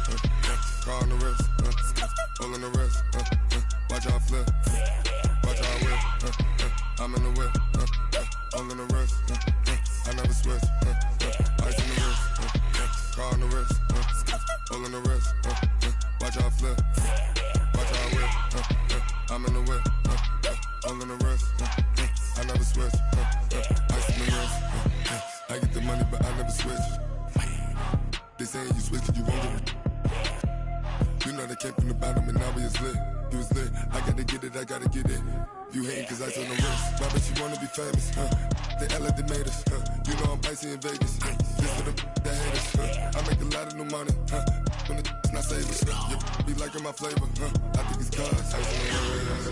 car on the wrist, hole on the wrist, watch out flip, watch out whip, I'm in the whip, hole in the wrist, I never switch, ice on the wrist, car on the wrist, hole in the wrist, watch out flip, watch out whip, I'm in the whip, hole in the wrist, I never switch, ice on the wrist, I get the money but I never switch. They saying you switch and you won't get it. You know they came from the bottom and now we is lit. You was lit, I gotta get it, I gotta get it. You hating cause ice on the wrist. Why bet you wanna be famous, huh? They act like they made us, huh? You know I'm icy in Vegas, This for the haters, I make a lot of new money, When it's not savers, you be liking my flavor, I think it's cause ice on the wrist,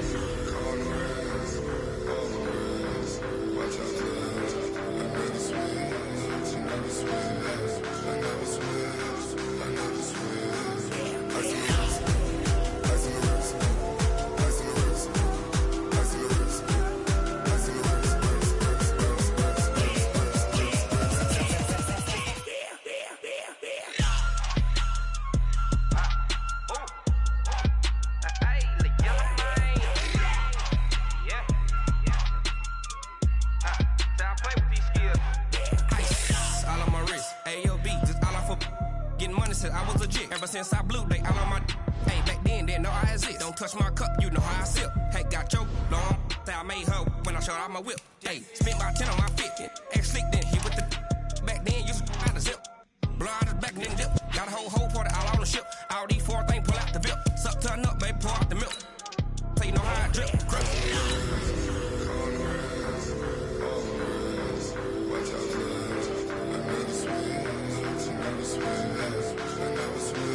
on the wrist, on the wrist. Watch out, I never switch, I never switch. I never switch, I never switch. Ice on the wrist, ice on the wrist, ice on the wrist, ice on the wrist, ice on the wrist, I was legit. Ever since I blew, they all on my hey, back then, didn't know I exist. Don't touch my cup, you know how I sip. Hey, got your long, say I made her when I showed out my whip. Hey, spent about 10 on my fit. Ex-slick, then he with the back then, used to out the zip. Blow out his back, then dip. Got a whole party all on the ship. All these 4 things, pull out the VIP. Suck, turn up, baby, pour out the milk. So you know how I drip. Crap. Watch out, I never switch, I never switch.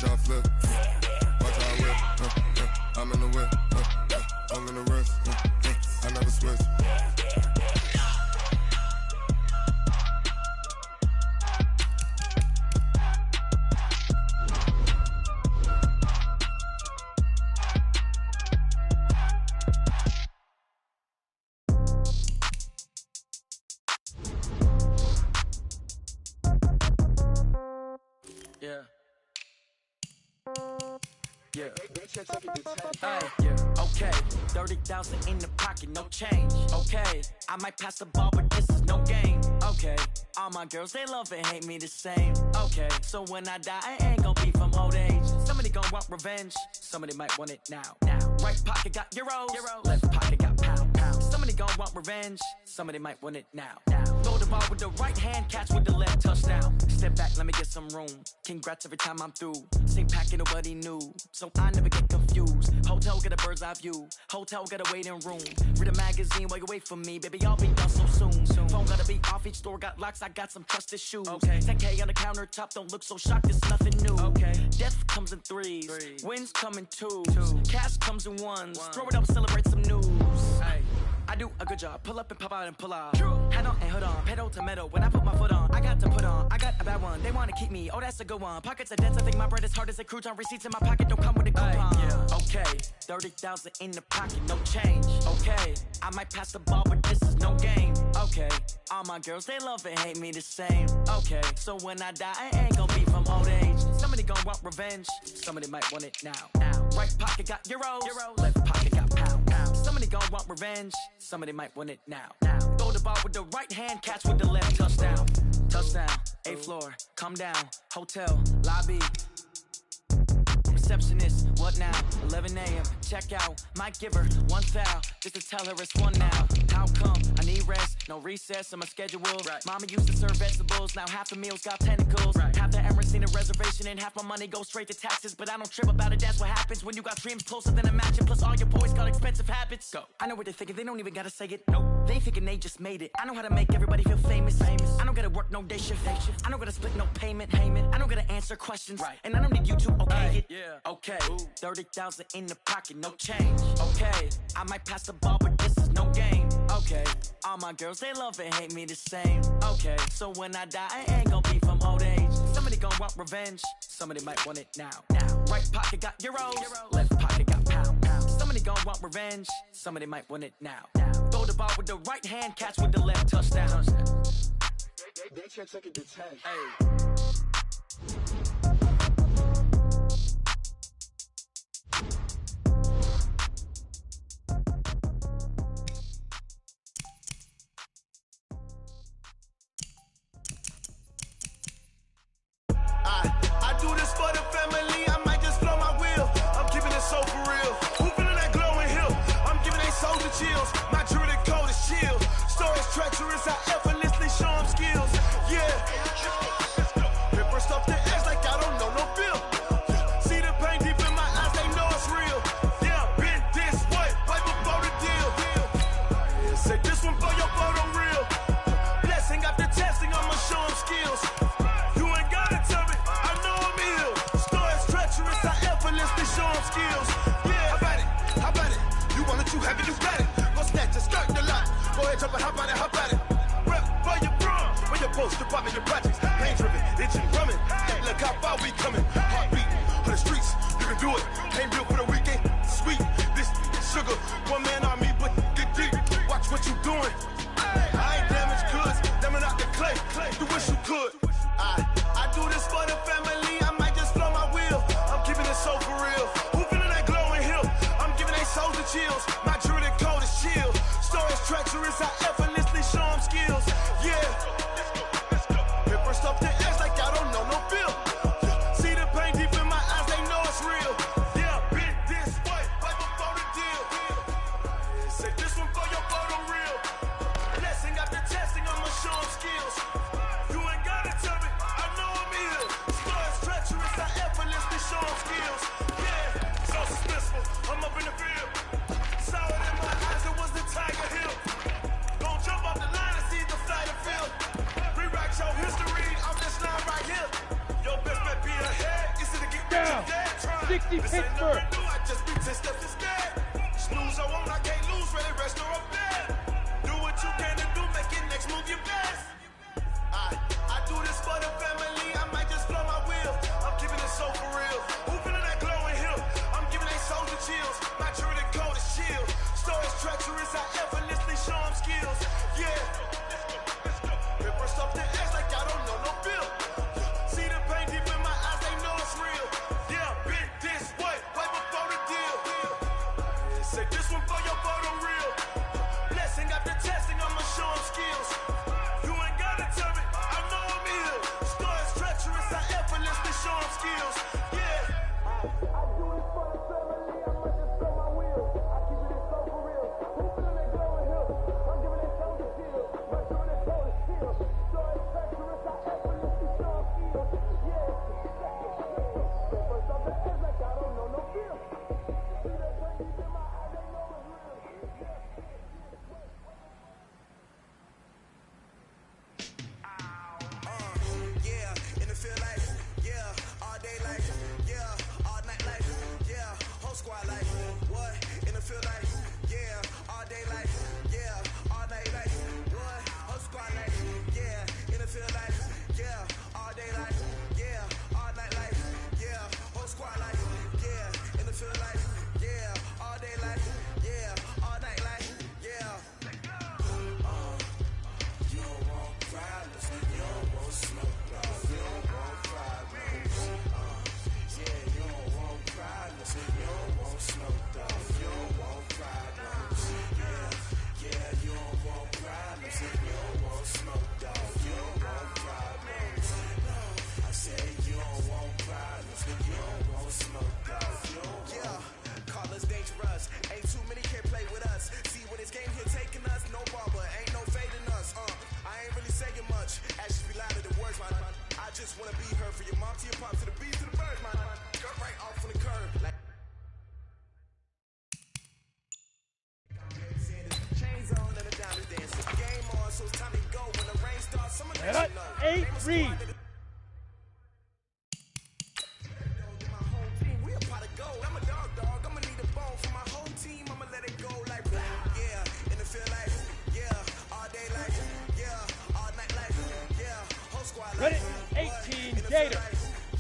Watch how I flip. Watch how I whip. I'm in the whip. I'm in the wrist. I never switch. Yeah. Yeah. Yeah. Okay. 30,000 in the pocket, no change. Okay. I might pass the ball, but this is no game. Okay. All my girls, they love and hate me the same. Okay. So when I die, I ain't gon' be from old age. Somebody gon' want revenge. Somebody might want it now. Right pocket got euros. Left pocket got pound. Somebody gon' want revenge. Somebody might want it now. Throw the ball with the right hand, catch with the left, touchdown. Step back, let me get some room. Congrats every time I'm through. Same packet, nobody knew, so I never get confused. Hotel get a bird's eye view. Hotel get a waiting room. Read a magazine while you wait for me, baby. I'll be done so soon. Phone gotta be off. Each store got locks. I got some trusted shoes. 10K on the countertop. Don't look so shocked. It's nothing new. Death comes in threes. Wins come in twos. Cash comes in ones. Throw it up, celebrate some news. I do a good job. Pull up and pop out and pull out. Head on and hood on. Pedal to metal. When I put my foot on, I got to put on. I got a bad one. They wanna keep me. Oh, that's a good one. Pockets are dense. I think my bread is hard as a crouton. Receipts in my pocket don't come with a coupon. Okay. 30,000 in the pocket, no change. Okay. I might pass the ball, but this is no game. Okay. All my girls, they love and hate me the same. Okay. So when I die, I ain't gon' be from old age. Somebody gon' want revenge. Somebody might want it now. Right pocket got euros. Left pocket got pound. Somebody gon' want revenge. Somebody might want it now. Throw the ball with the right hand, catch with the left, touchdown. Touchdown, 8th floor, come down, hotel, lobby. Receptionist, what now? 11 a.m. Check out. Might give her one foul just to tell her it's one now. How come? I need rest, no recess on my schedule. Mama used to serve vegetables, now half the meals got tentacles. Half the Emirates need a reservation and half my money goes straight to taxes. But I don't trip about it, that's what happens when you got dreams closer than a match. And plus all your boys got expensive habits. Go. I know what they're thinking, they don't even gotta say it. Nope. They thinking they just made it. I know how to make everybody feel famous. I don't gotta work no day shift. I don't gotta split no payment. I don't gotta answer questions. And I don't need you to okay it. Okay, 30,000 in the pocket, no change. Okay, I might pass the ball, but this is no game. Okay, all my girls, they love and hate me the same. Okay, so when I die, I ain't gon' be from old age. Somebody gon' want revenge. Somebody might want it now. Right pocket got euros. Left pocket got pound. Somebody gon' want revenge. Somebody might want it now. Throw the ball with the right hand, catch with the left, touchdown. They can't take it to 10. I do this for the family, I might just blow my wheel. I'm keeping it so for real. Who feeling that glowing hill? I'm giving they soldier chills. My jewelry code is chill. Stories treacherous, I effortlessly show them skills. Yeah. Ripper stuff the edge like I don't know no feel. See the pain deep in my eyes, they know it's real. Yeah, been this way, right before the deal. Say this one for your photo real. Blessing after testing, I'ma show them skills. You ain't gotta tell me, I know I'm ill. Stories treacherous, I effortlessly show them skills. Yeah, how about it? You want it, you have it, you got it. Go snatch it, skirt the lot. Go ahead, jump it, how about it? Rep for your brum, for your post, department, your projects. Pain driven, itching, drumming. Look how far we coming. Heartbeat for the streets, you can do it. Ain't built for the weekend, sweet. This sugar, one man army, but get deep. Watch what you doing. I ain't damaged goods, damn out the clay. You wish you could. I do this for the family, I might just blow my wheel. I'm keeping it so for real. Who feeling that glowing hill? I'm giving they soldier chills. My jewelry code is chill. Stories treacherous, I effortlessly show them skills. Yeah. Ripper stuff the edge like I don't know no feel. See the 60 Pittsburgh. I just be 10 steps instead. Snooze I won't, I can't lose, ready, rest or up there. Do what you can to do, make your next move your best. I do this for the family, I might just blow my wheel. I'm keeping it so for real. Moving to that glowing hill, I'm giving they soldier chills. My true the cold is chill. Stories treacherous, I effortlessly show them skills. Yeah, ripper stuff the edge like I don't know no bill. See the pain deep in my eyes, they know it's real. Yeah, been this way, way before the deal. Say this one for your photo real. Blessing after testing, I'ma show them skills. You ain't gotta tell me, I know I'm ill. Stories treacherous, I effortlessly show them skills. Yeah. I do this for the family, I might just blow my wheel. I keep it so for real. Who feeling that glowing hill? I'm giving that soldier shield. My true that cold is chill. Stories treacherous, I effortlessly show them skills. Yeah. First off the edge like I don't know no feel. See that pain deep in my eyes, they know it's real. Yeah, in the field like, yeah, all day like, yeah, all night like, yeah, whole squad like, what? In the field like, yeah, all day like, yeah, all night like, what? Whole squad like, yeah, in the field like, yeah, all day like, yeah, all night like, yeah, whole squad like, yeah, in the field like, yeah, all day like, yeah, all night like, yeah. You don't want problems, you don't want smoke, dog. You don't want problems. Yeah, you don't want problems, you don't want smoke, dog. You don't want problems. Yeah, you don't want problems, you don't want smoke, dog. You don't want problems. I said you don't want problems, you don't want smoke, dog. Yeah, call us dangerous. Ain't too many can play with us. See when this game here taking us, no barber, ain't no fading us. I ain't really saying much. Actions be louder than words, man. I just wanna be heard for your mom to your pop to the beat to the birds, man. Cut right off on the curb. Like chains on and the diamond dance. Game on, so it's time to go. When the rain starts, someone let you know. 8 read. My whole team, we a pot of gold. I'm a dog. I'ma need a bone for my whole team. I'ma let it go like blah. Yeah, in the field like, yeah, all day like, yeah, all night like, yeah, whole squad like. Ready? 18 Gator.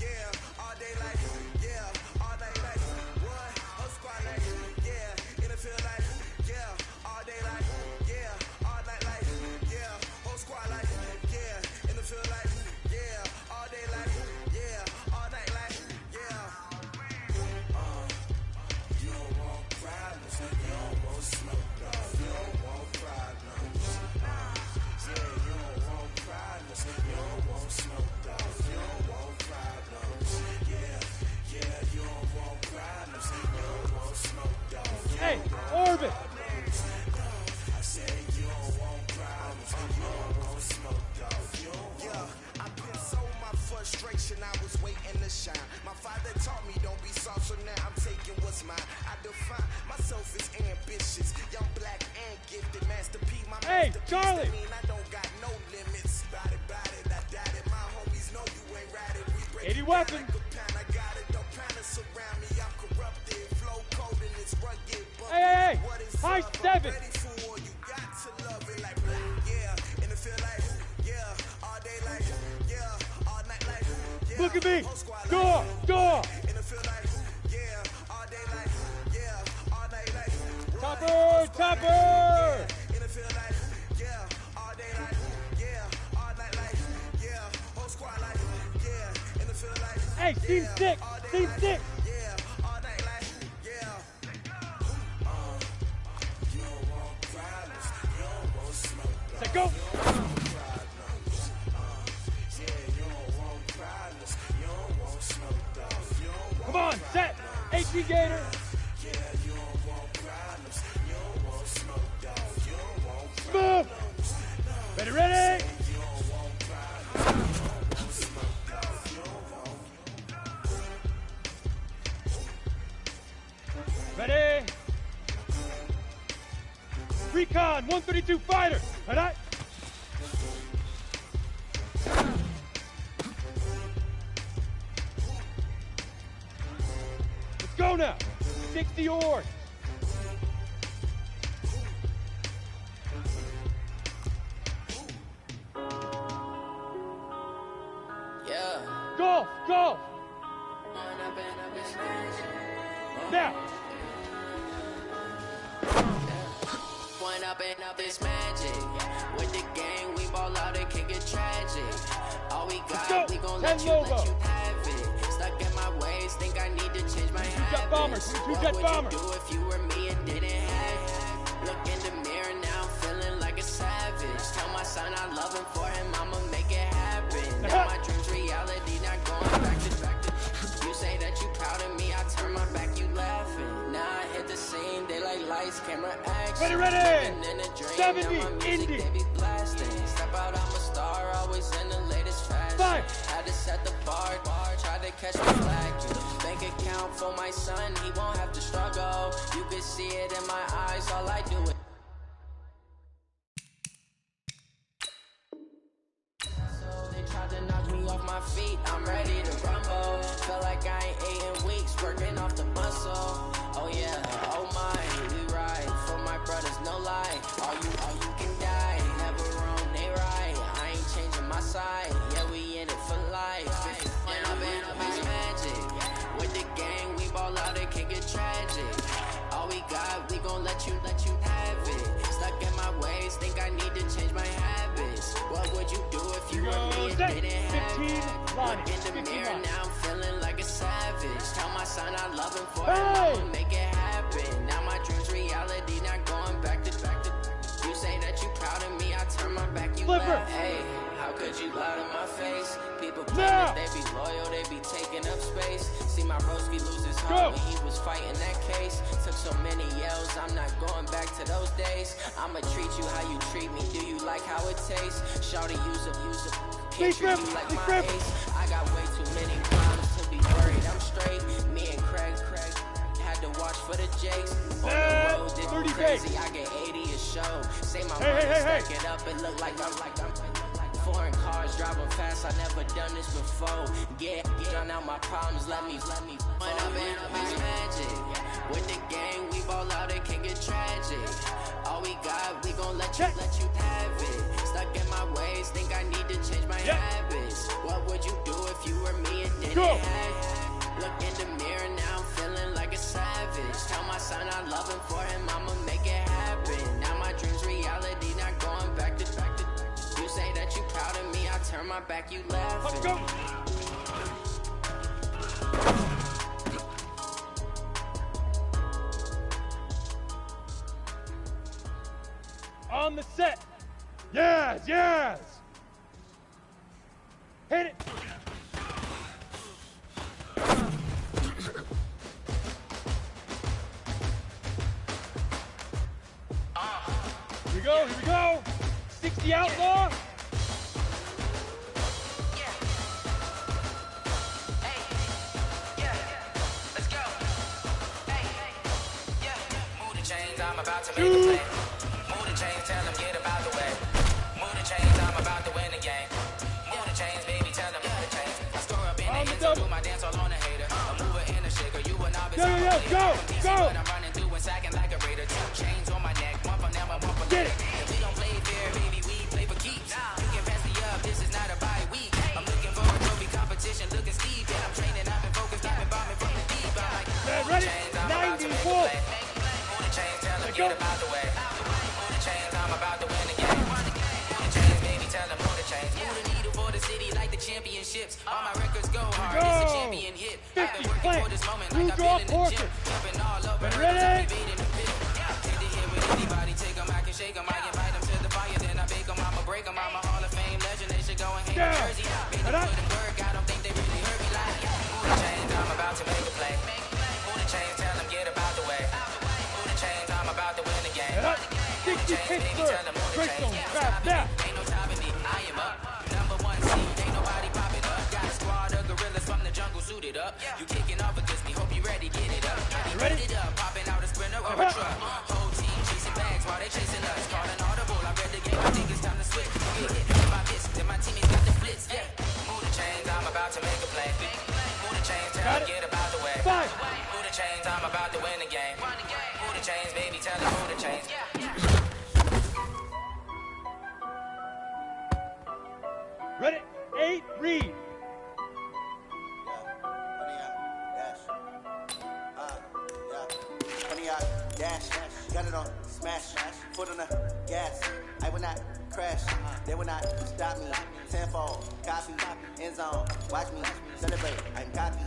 Yeah, all day like, yeah, all night like, what? Whole squad like, yeah, in the field like, yeah, all day like, yeah, all night like, yeah, whole squad like, yeah, in the field like, yeah, all day like, yeah, all night like, yeah. You don't want problems, you don't want smoke, dog. You don't want problems. Yeah, you don't want problems, you don't want smoke, dog. You don't want problems. Yeah, you don't want problems, you don't want smoke, dog. Hey, Orbit. I said you don't want problems, you don't want smoke, dog. Yeah, I've been so my frustration, I was waiting to shine. My father taught me don't be soft, so now I'm taking what's mine. I define myself as ambitious, young, black, and gifted. Master P, my Hey, masterpiece. Charlie. That mean I don't got no limits. Bout it, I doubt it. My homies know you ain't ratted. We break 80 it weapon. down like a pound. I got it, don't panic surround me. I'm corrupted, flow cold and it's rugged. But Hey, what is high up? I'm 7. ready for war. You got to love it like black. Yeah, in the field like, yeah, all day like, yeah, all night like, yeah. Look at me. Whole squad like, Door. in the field like, yeah, all day like, yeah, all night like, what? Topper. In the field like, yeah, all day like, yeah, all night like, yeah, whole squad like, yeah, in the field like, Hey, team 6. Team 6. yeah, all night like, yeah. You don't want problems, you don't want smoke, dog. Say go. Yeah, you don't want problems, you don't want smoke, dog. You don't want Come on, set. 18 Gator. yeah, you don't want problems, you don't want smoke, dog. You don't want Move. Ready. you don't want problems, you don't want smoke, dog. You don't want Ready. Recon 132 fighter. Ready? Go now. 60 yours. Yeah. Golf, golf. Now. Point up and up is magic. With the gang, we ball out, it can get tragic. All we got, we gon' let you have it. Stuck in my ways, think I need to change my habits. What would you do if you were me and didn't have it? Look in the mirror now, feeling like a savage. Tell my son I love him, for him I'ma make it happen. Now my dreams reality, not going back to. You say that you proud of me, I turn my back, you laughing. Now I hit the scene, they like lights, camera, action. Ready. In a dream, 70, now my music, indie. they be blasting. Step out, I'm a star, always in the latest fashion. Had to set the bar, try to catch me slacking. Bank account for my son, he won't have to struggle. You can see it in my eyes, all I do is. They tried to knock me off my feet, I'm ready to rumble. Feel like I ain't ate in weeks, working off the muscle. Oh yeah, oh my, we ride for my brothers, no lie. All you can die, never wrong, they right. I ain't changing my side, yeah, we in it for life. When I've been up is magic. With the gang, we ball out, it can get tragic. All we got, we gon' let you have it. Stuck in my ways, think I need to change my habits. What would you do if you were me and didn't have it? Look in the mirror now, I'm feeling like a savage. Tell my son I love him, for him I'ma make it happen. Now my dreams reality, not going back to. You say that you proud of me, I turn my back, you laugh. Hey, how could you lie to my face? People claim that they be loyal, they be taking up space. See my broski lose his heart when he was fighting that case. Took so many yells, I'm not going back to those days. I'ma treat you how you treat me, do you like how it tastes? Shawty, use a can't treat you like my ace. I got way too many problems to be worried, I'm straight. Me and Craig had to watch for the Jakes. On the road, did it crazy, I get 80 a show. Say my money, stack it up, it look like I'm foreign cars, driving fast, I never done this before. Get drown out my problems, let me. When I'm in is magic. With the gang, we ball out, it can get tragic. All we got, we gon' let you have it. Stuck in my ways, think I need to change my habits. What would you do if you were me and didn't have it? Look in the mirror now, I'm feeling like a savage. Tell my son I love him, for him I'ma make it happen. Now my dreams reality, not going back to. You say that you proud of me, I turn my back, you laughing. Let's go. On the set. Yes. Hit it. Here we go. 60 outlaw. I'm about to make a play. Move the chains, tell them get about the way. Move the chains, I'm about to win the game. Move the chains, baby, tell them move the chains. I store up in the ends and do my dance all on a hater. A mover in a shaker, you will not be go. But I'm running through and sacking like a raider. 2 chains on my neck, one for them and one for later. If we don't play fair, baby, we play for keeps. You can pass me up, this is not a bye week. I'm looking for a trophy competition, looking steep. And I'm training, I've been focused, I've been bombing from the deep. I'm like, move the chains, I'm about to make a play. Get about the way. Move the chains, I'm about to win the game. Move the chains, baby, tell them move the chains. Move the needle for the city like the championships. All my records go hard, it's a champion hit. I've been working for this moment like I've been in the gym. Jumping all over, I'm evading the pit. Hit the hit with anybody, take them, I can shake them. I invite them to the fire, then I bake them. I'ma break them, I'm a Hall of Fame legend. They should go and hang a jersey. Been to put in work, I don't think they really heard me like. Move the chains, I'm about to make a play. Move the chains, tell them get about the way. I'm about to win the game. 60 Pittsburgh. Great zone. Ain't no stopping me. I am up. Number 1 seed. Ain't nobody popping up. Got a squad of gorillas from the jungle suited up. You kicking off against me. Hope you ready. Get it up. Ready it up. Popping out a sprinter or a truck. Whole team chasing bags while they chasing us. Calling audible. I read the game. I think it's time to switch. Get hit with my fist. Then my teammates got the blitz. Move the chains. I'm about to make a play. Move the chains. Tell them get about the way. Move the the chains, I'm about to win the game. Who the chains, baby, tell them who the chains. Ready? 8, read. Dash, got it on, smash, foot on the gas. I will not crash, they will not stop me. Tenfold, copy, end zone, watch me celebrate. I'm copy,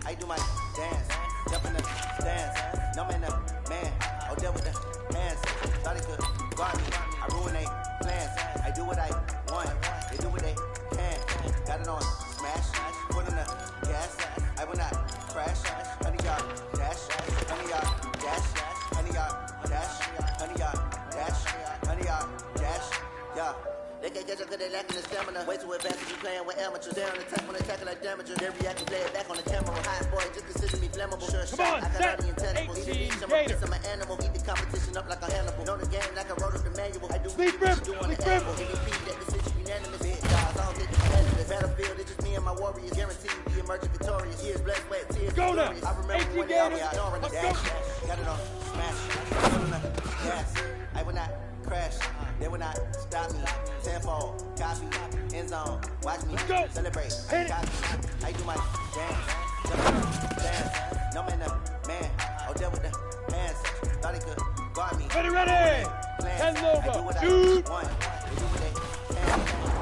I do my dance, jump in the stands. No man, the man, I'll deal with the hands. Thought he could guard me, I ruin they plans. I do what I want, they do what they can. Got it on, smash, foot on the gas. I will not crash, 100 yard dash, 100 yard dash. 100 yard dash, 100 yard dash, 100 yard dash, yeah. They can't catch up cause they lacking the stamina. Way too advanced if you playing with amateurs. They're on attack when they tackle like damager. They react to play it back on the camera. Hot boy, just consider me flammable. Sure shot, I got all the intangibles. I'm an animal, eat the competition up like a Hannibal. Know the game like I wrote up the manual. I do what you do on the anvil. MVP, that decision unanimous. Hit guys, I don't get the competitive. Battlefield, it's just me and my warriors. Guarantee you be emerging victorious. Years, blood, sweat, tears. Go now. I remember when they always ignoring the dash. Got it on, smash, put on the gas. I will not crash, they will not stop me. Tenfold, copy, end zone, watch me celebrate. I do my dance, jump in the dance. No man, the man, I'll deal with the hands. Thought he could guard me. Ready, Plans. over, I do what shoot. I want, they do what they can.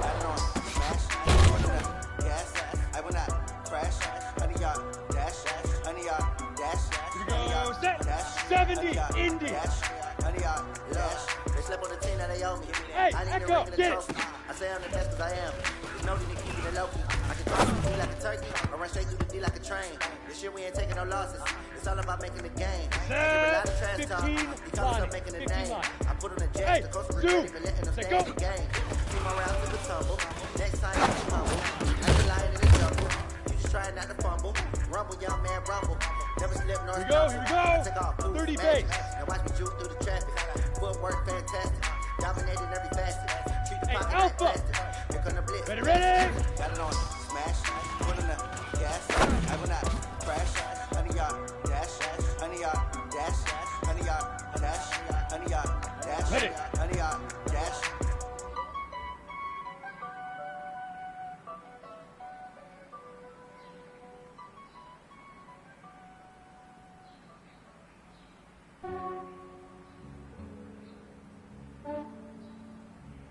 Got it on, smash, put on the gas. I will not crash, 100 yard dash, 100 yard dash. Go, set, 70, Indy. 100 yard dash. They slept on the team that they owe me. Hey, I need Echo, to get trophy. I say I'm the best cause I am. There's no need to keep it low key. I can cross through the D like a turkey, or run straight through the D like a train. This year we ain't taking no losses. It's all about making the game. I keep a lot of trash talk. Because I'm making a name. I put on the jets, the coach for for letting them stay in the game. Team around to the tumble. Next time you humble. I be lying in the jungle. You just trying not to fumble. Rumble, young man, rumble. Never slip nor Here we go. Take off, 30 base. Now watch me juke through the traffic. Footwork fantastic. Dominated every facet. Treat the pocket like plastic. Here come the blitz. Ready. Got it on. Smash. Put in the gas. I will not crash. 100 yard dash. 100 yard dash. 100 yard dash. 100 yard dash. 100 yard dash.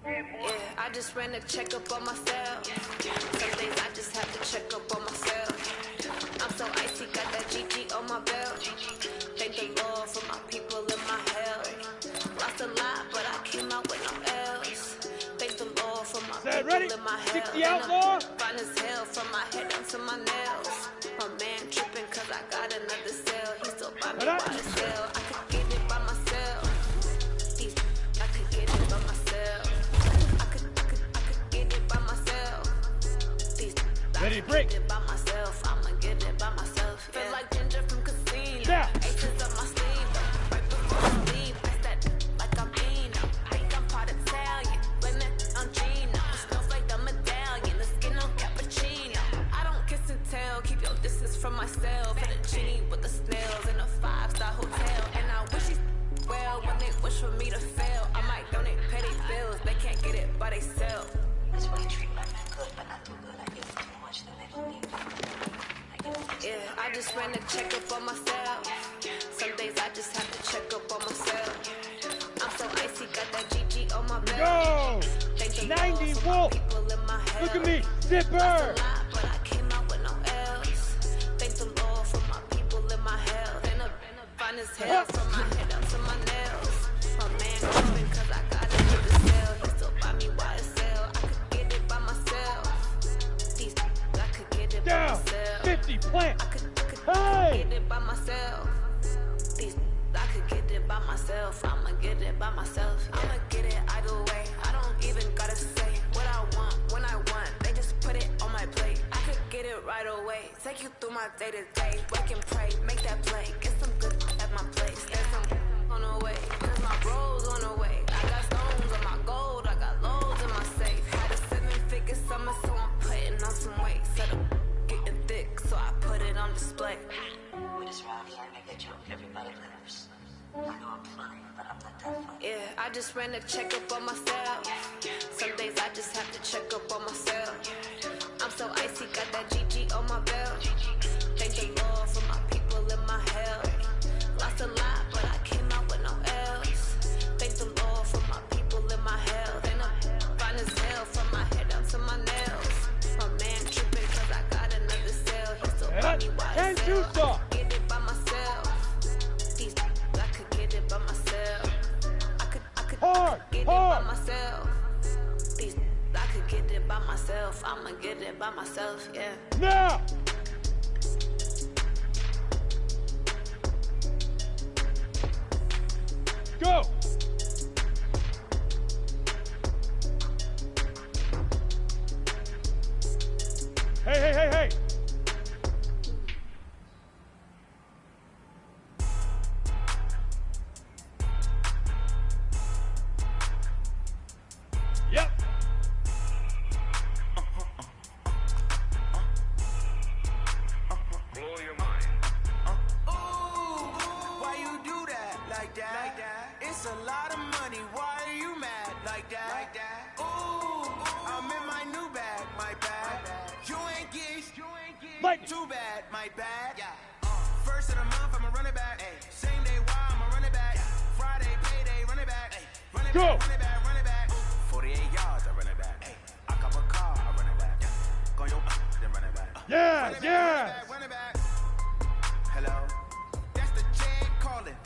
Yeah, I just ran a checkup on myself. Some days I just have to check up on myself. I'm so icy, got that GG on my belt. Thank the Lord for my people in my health. Lost a lot, but I came out with no L's. Thank the Lord for my people in my health. And I'm fine as hell from my head down to my nails. My man tripping cause I got another cell. He still buy me by the cell. I could get it by myself. I could get it by myself. Ready, break. Get it by myself. I'ma get it by myself. Feel like Ginger from Casino. Yeah. Aces up my sleeve. Right before I leave. I said like I'm Eno. I think I'm part Italian. Blame it on Gino. Smells like the medallion. The skin on cappuccino. I don't kiss and tell. Keep your distance from myself. For the genie with the snails in a 5-star hotel. And I wish you well when they wish for me to fail. I might donate petty bills. They can't get it by themselves. That's why you treat my man good, but not too good. I give them too much, then they don't need me. Yeah, I just ran a checkup on myself. Some days I just have to check up on myself. I'm so icy, got that GG on my belt. Go! 90 Wolf! Look at me, Zipper! But I came out with no L's. Thank the Lord for my people in my health. And I'm fine as hell from my head up to my nails. My man tripping cause I got it with the cell. He still buy me by the cell. I could get it by myself. I could get it by myself. 50 plant. I could get it by myself. I could get it by myself. I'ma get it by myself. Yeah. I'ma get it either way. I don't even gotta say what I want when I want. They just put it on my plate. I could get it right away. Take you through my day to day. Wake and pray, make that play. Get some good at my place. There's some on the way. Cause my bros on the way. I got stones on my gold. I got loads in my safe. Had a 7-figure summer, so I'm putting on some weight. Set up getting thick, so I put it on display. With this rhyme, learn everybody lives. I know I'm funny, but I'm not that funny. Yeah, I just ran a checkup on myself. Some days I just have to check up on myself. I'm so icy, got that GG on my belt. Thank the Lord for my people in my health. Lost a lot, but I came out with no else. Thank the Lord for my people in my health. And I'm fine as hell from my head down to my nails. My man tripping cause I got another cell. He still got me wide as hell. I could get it by myself. These I could get it by myself. I could get it by myself. These I could get it by myself. I'ma get it by myself, yeah. Now! Go! Hey, hey, hey, hey! Yep! Blow your mind. Why you do that like that? It's a lot of money. Why are you mad like that? Ooh, I'm in my new bag, my bad. You ain't get too bad, my bad. First of the month, I'ma run it back. Same day, why I'ma run it back. Friday, payday, run it back. Run it back, run it back, run it back. 48 yards, I run it back. I cop a car, I run it back. Go yo, then run it back. Yeah, yeah! Run it back. Hello? That's the Jag calling.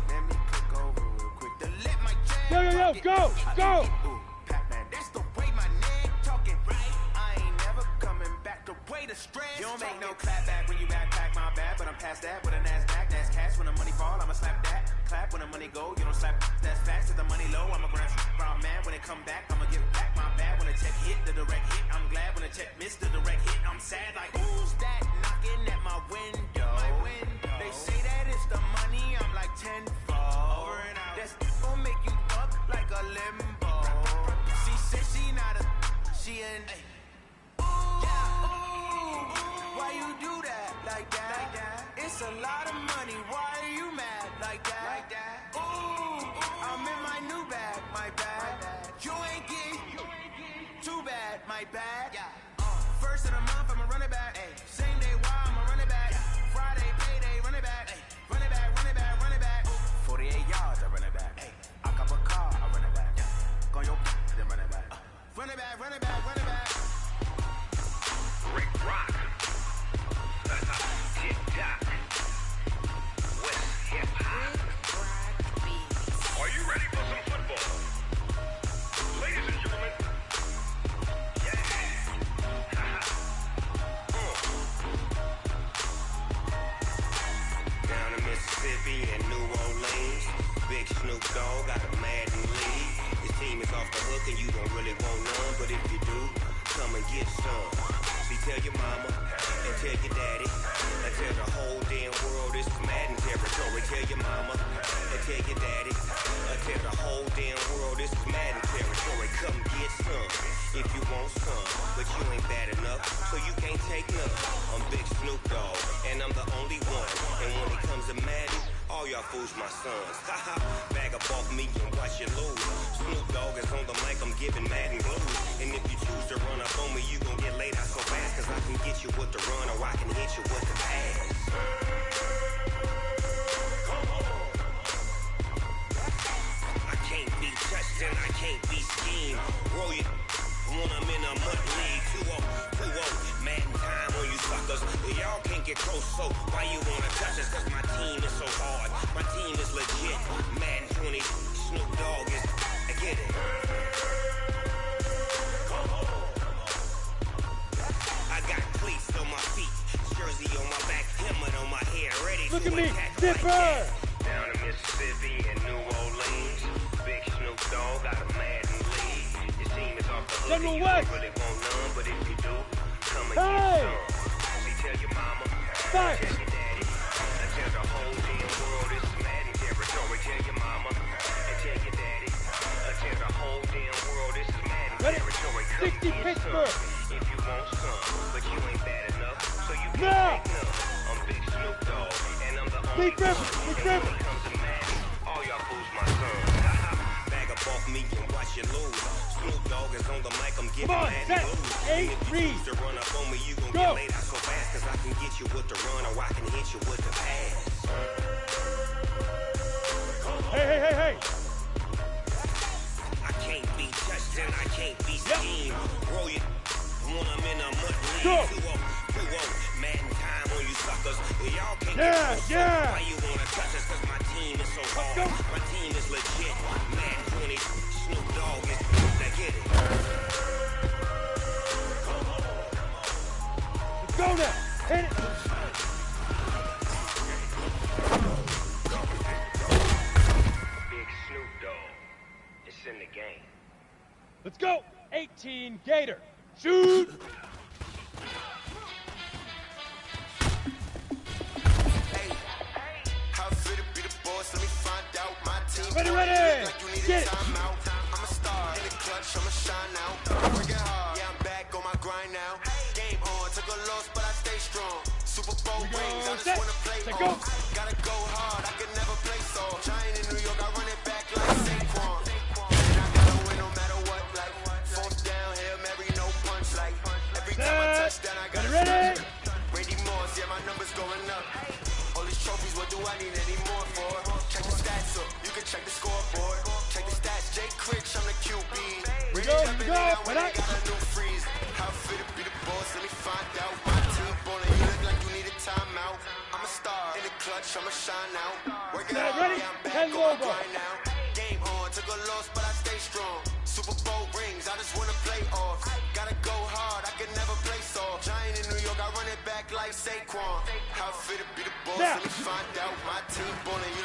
Let me click over real quick to let my Jag Go! Ooh, Pac-Man, that's the way my neck talking, right? I ain't never coming back the way the stress. You don't make no clap back when you backpack, my bad, but I'm past that with a NASDAQ. That's cash when the money fall, I'ma slap that. Clap when the money go, you don't slap. That's fast to the money low, I'ma grab brown man when it come back, I'ma give back my bad when the check hit the direct hit. I'm glad when the check missed the direct hit. I'm sad like who's that knocking at my window? They say that it's the money, I'm like tenfold. That's gon' make you fuck like a limbo. She said she not a, she an. Why you do that like that? It's a lot of money. Why are you mad like that? Ooh, I'm in my new bag, my bad. You ain't get too bad, my bad. First of the month, I'ma run it back. Same day, why I'ma run it back. Friday, payday, run it back. Run it back, run it back, run it back. 48 yards, I run it back. I cop a car, I run it back. Go yo, then run it back. Run it back, run it back, run it back. Rick Rock. Tick-tock. West hip-hop. Are you ready for some football? Ladies and gentlemen. Yeah. Down in Mississippi and New Orleans, Big Snoop Dogg got a Madden league. His team is off the hook and you don't really want none, but if you do, come and get some. See, tell your mama and tell your daddy and tell the whole damn world this is Madden territory. Tell your mama and tell your daddy and tell the whole damn world this is Madden territory. Come get some if you want some, but you ain't bad enough, so you can't take none. I'm Big Snoop Dogg and I'm the only one. And when it comes to Madden, all y'all fools my sons. Haha, bag up off me and watch you lose. Snoop Dogg is on the mic, I'm giving Madden blues. And if you choose to run up on me, you gon' get laid out so fast. Cause I can get you with the run or I can hit you with the pass. I can't be touched and I can't be schemed. Roll you when I'm in a mud league. 2-0, Madden time on you suckers. Y'all can't get close, so why you wanna touch us? Cause my team is so hard. My team is legit. Madden 20, Snoop Dogg is. I get it. I got cleats on my feet, jersey on my back, helmet on my head, ready Look to at me, attack Dipper! like that. Down in Mississippi and New Orleans, Big Snoop Dogg got a Madden league. Your team is off the hook, General and you West. don't really want none, but if you do, come and Hey! get some. See, tell your mama, Thanks. tell your daddy, and tell the whole damn world this is Madden territory. Tell your mama, and tell your daddy, and tell the whole damn world this is Madden territory. Come 60 get Pittsburgh. some if you want some, but you ain't bad enough, so you Now. can't take none. I'm Big Snoop Dogg, and I'm the only Big grip. All y'all fools my son. Bag up off me and watch you lose. Snoop Dogg is on the mic, I'm getting Come on, mad set, and lose. eight, If you read. choose to run up on me, you gon' Go. get laid out so fast, cause I can get you with the run or I can hit you with the pass. Hey. I can't be touched and I can't be schemed. Roll you when I'm in a mud lead. Go. 2-0, Madden time on you suckers. Y'all can't Yeah, get yeah. Why you wanna touch us? Cause my team is so hard. My team is legit. Madden 20, Snoop Dogg is now get it. Let's go now. Hit it. Big Snoop Dogg. It's in the game. Let's go. 18 Gator. Shoot. How fit to be the boss? Let me find out. My team. Ready. Like you need Get a it. timeout. I'm a star in the clutch. I'ma shine out. Working hard. Yeah, I'm back on my grind now. Game on. Took a loss, but I stay strong. Super Bowl rings. I just Set. wanna play Set, on. go. Gotta go hard. I can never play soft. Giant in New York. I run it back like Saquon. And I gotta win no matter what. Like fourth down, Hail Mary, no punch. Like every time I touch down, I gotta Ready. Randy Moss, yeah, my numbers going up. All these trophies, what do I need any more for? Check the stats up, you can check the scoreboard. Check the stats, Jay Critch, I'm the QB. Ready go, jumping go, in now when but I got a new freeze. How fit to be the boss, let me find out. My team ballin', you look like you need a timeout. I'm a star in the clutch, I'ma shine out. Working hard, Ready? yeah, I'm back Ten on my logo. grind now. Game on, took a loss, but I stay strong. Super Bowl rings, I just wanna play off. Gotta go hard, I can never play soft. Giant in New York, I run it back like Saquon. How fit to be the boss, Now. let me find out. My team ballin', you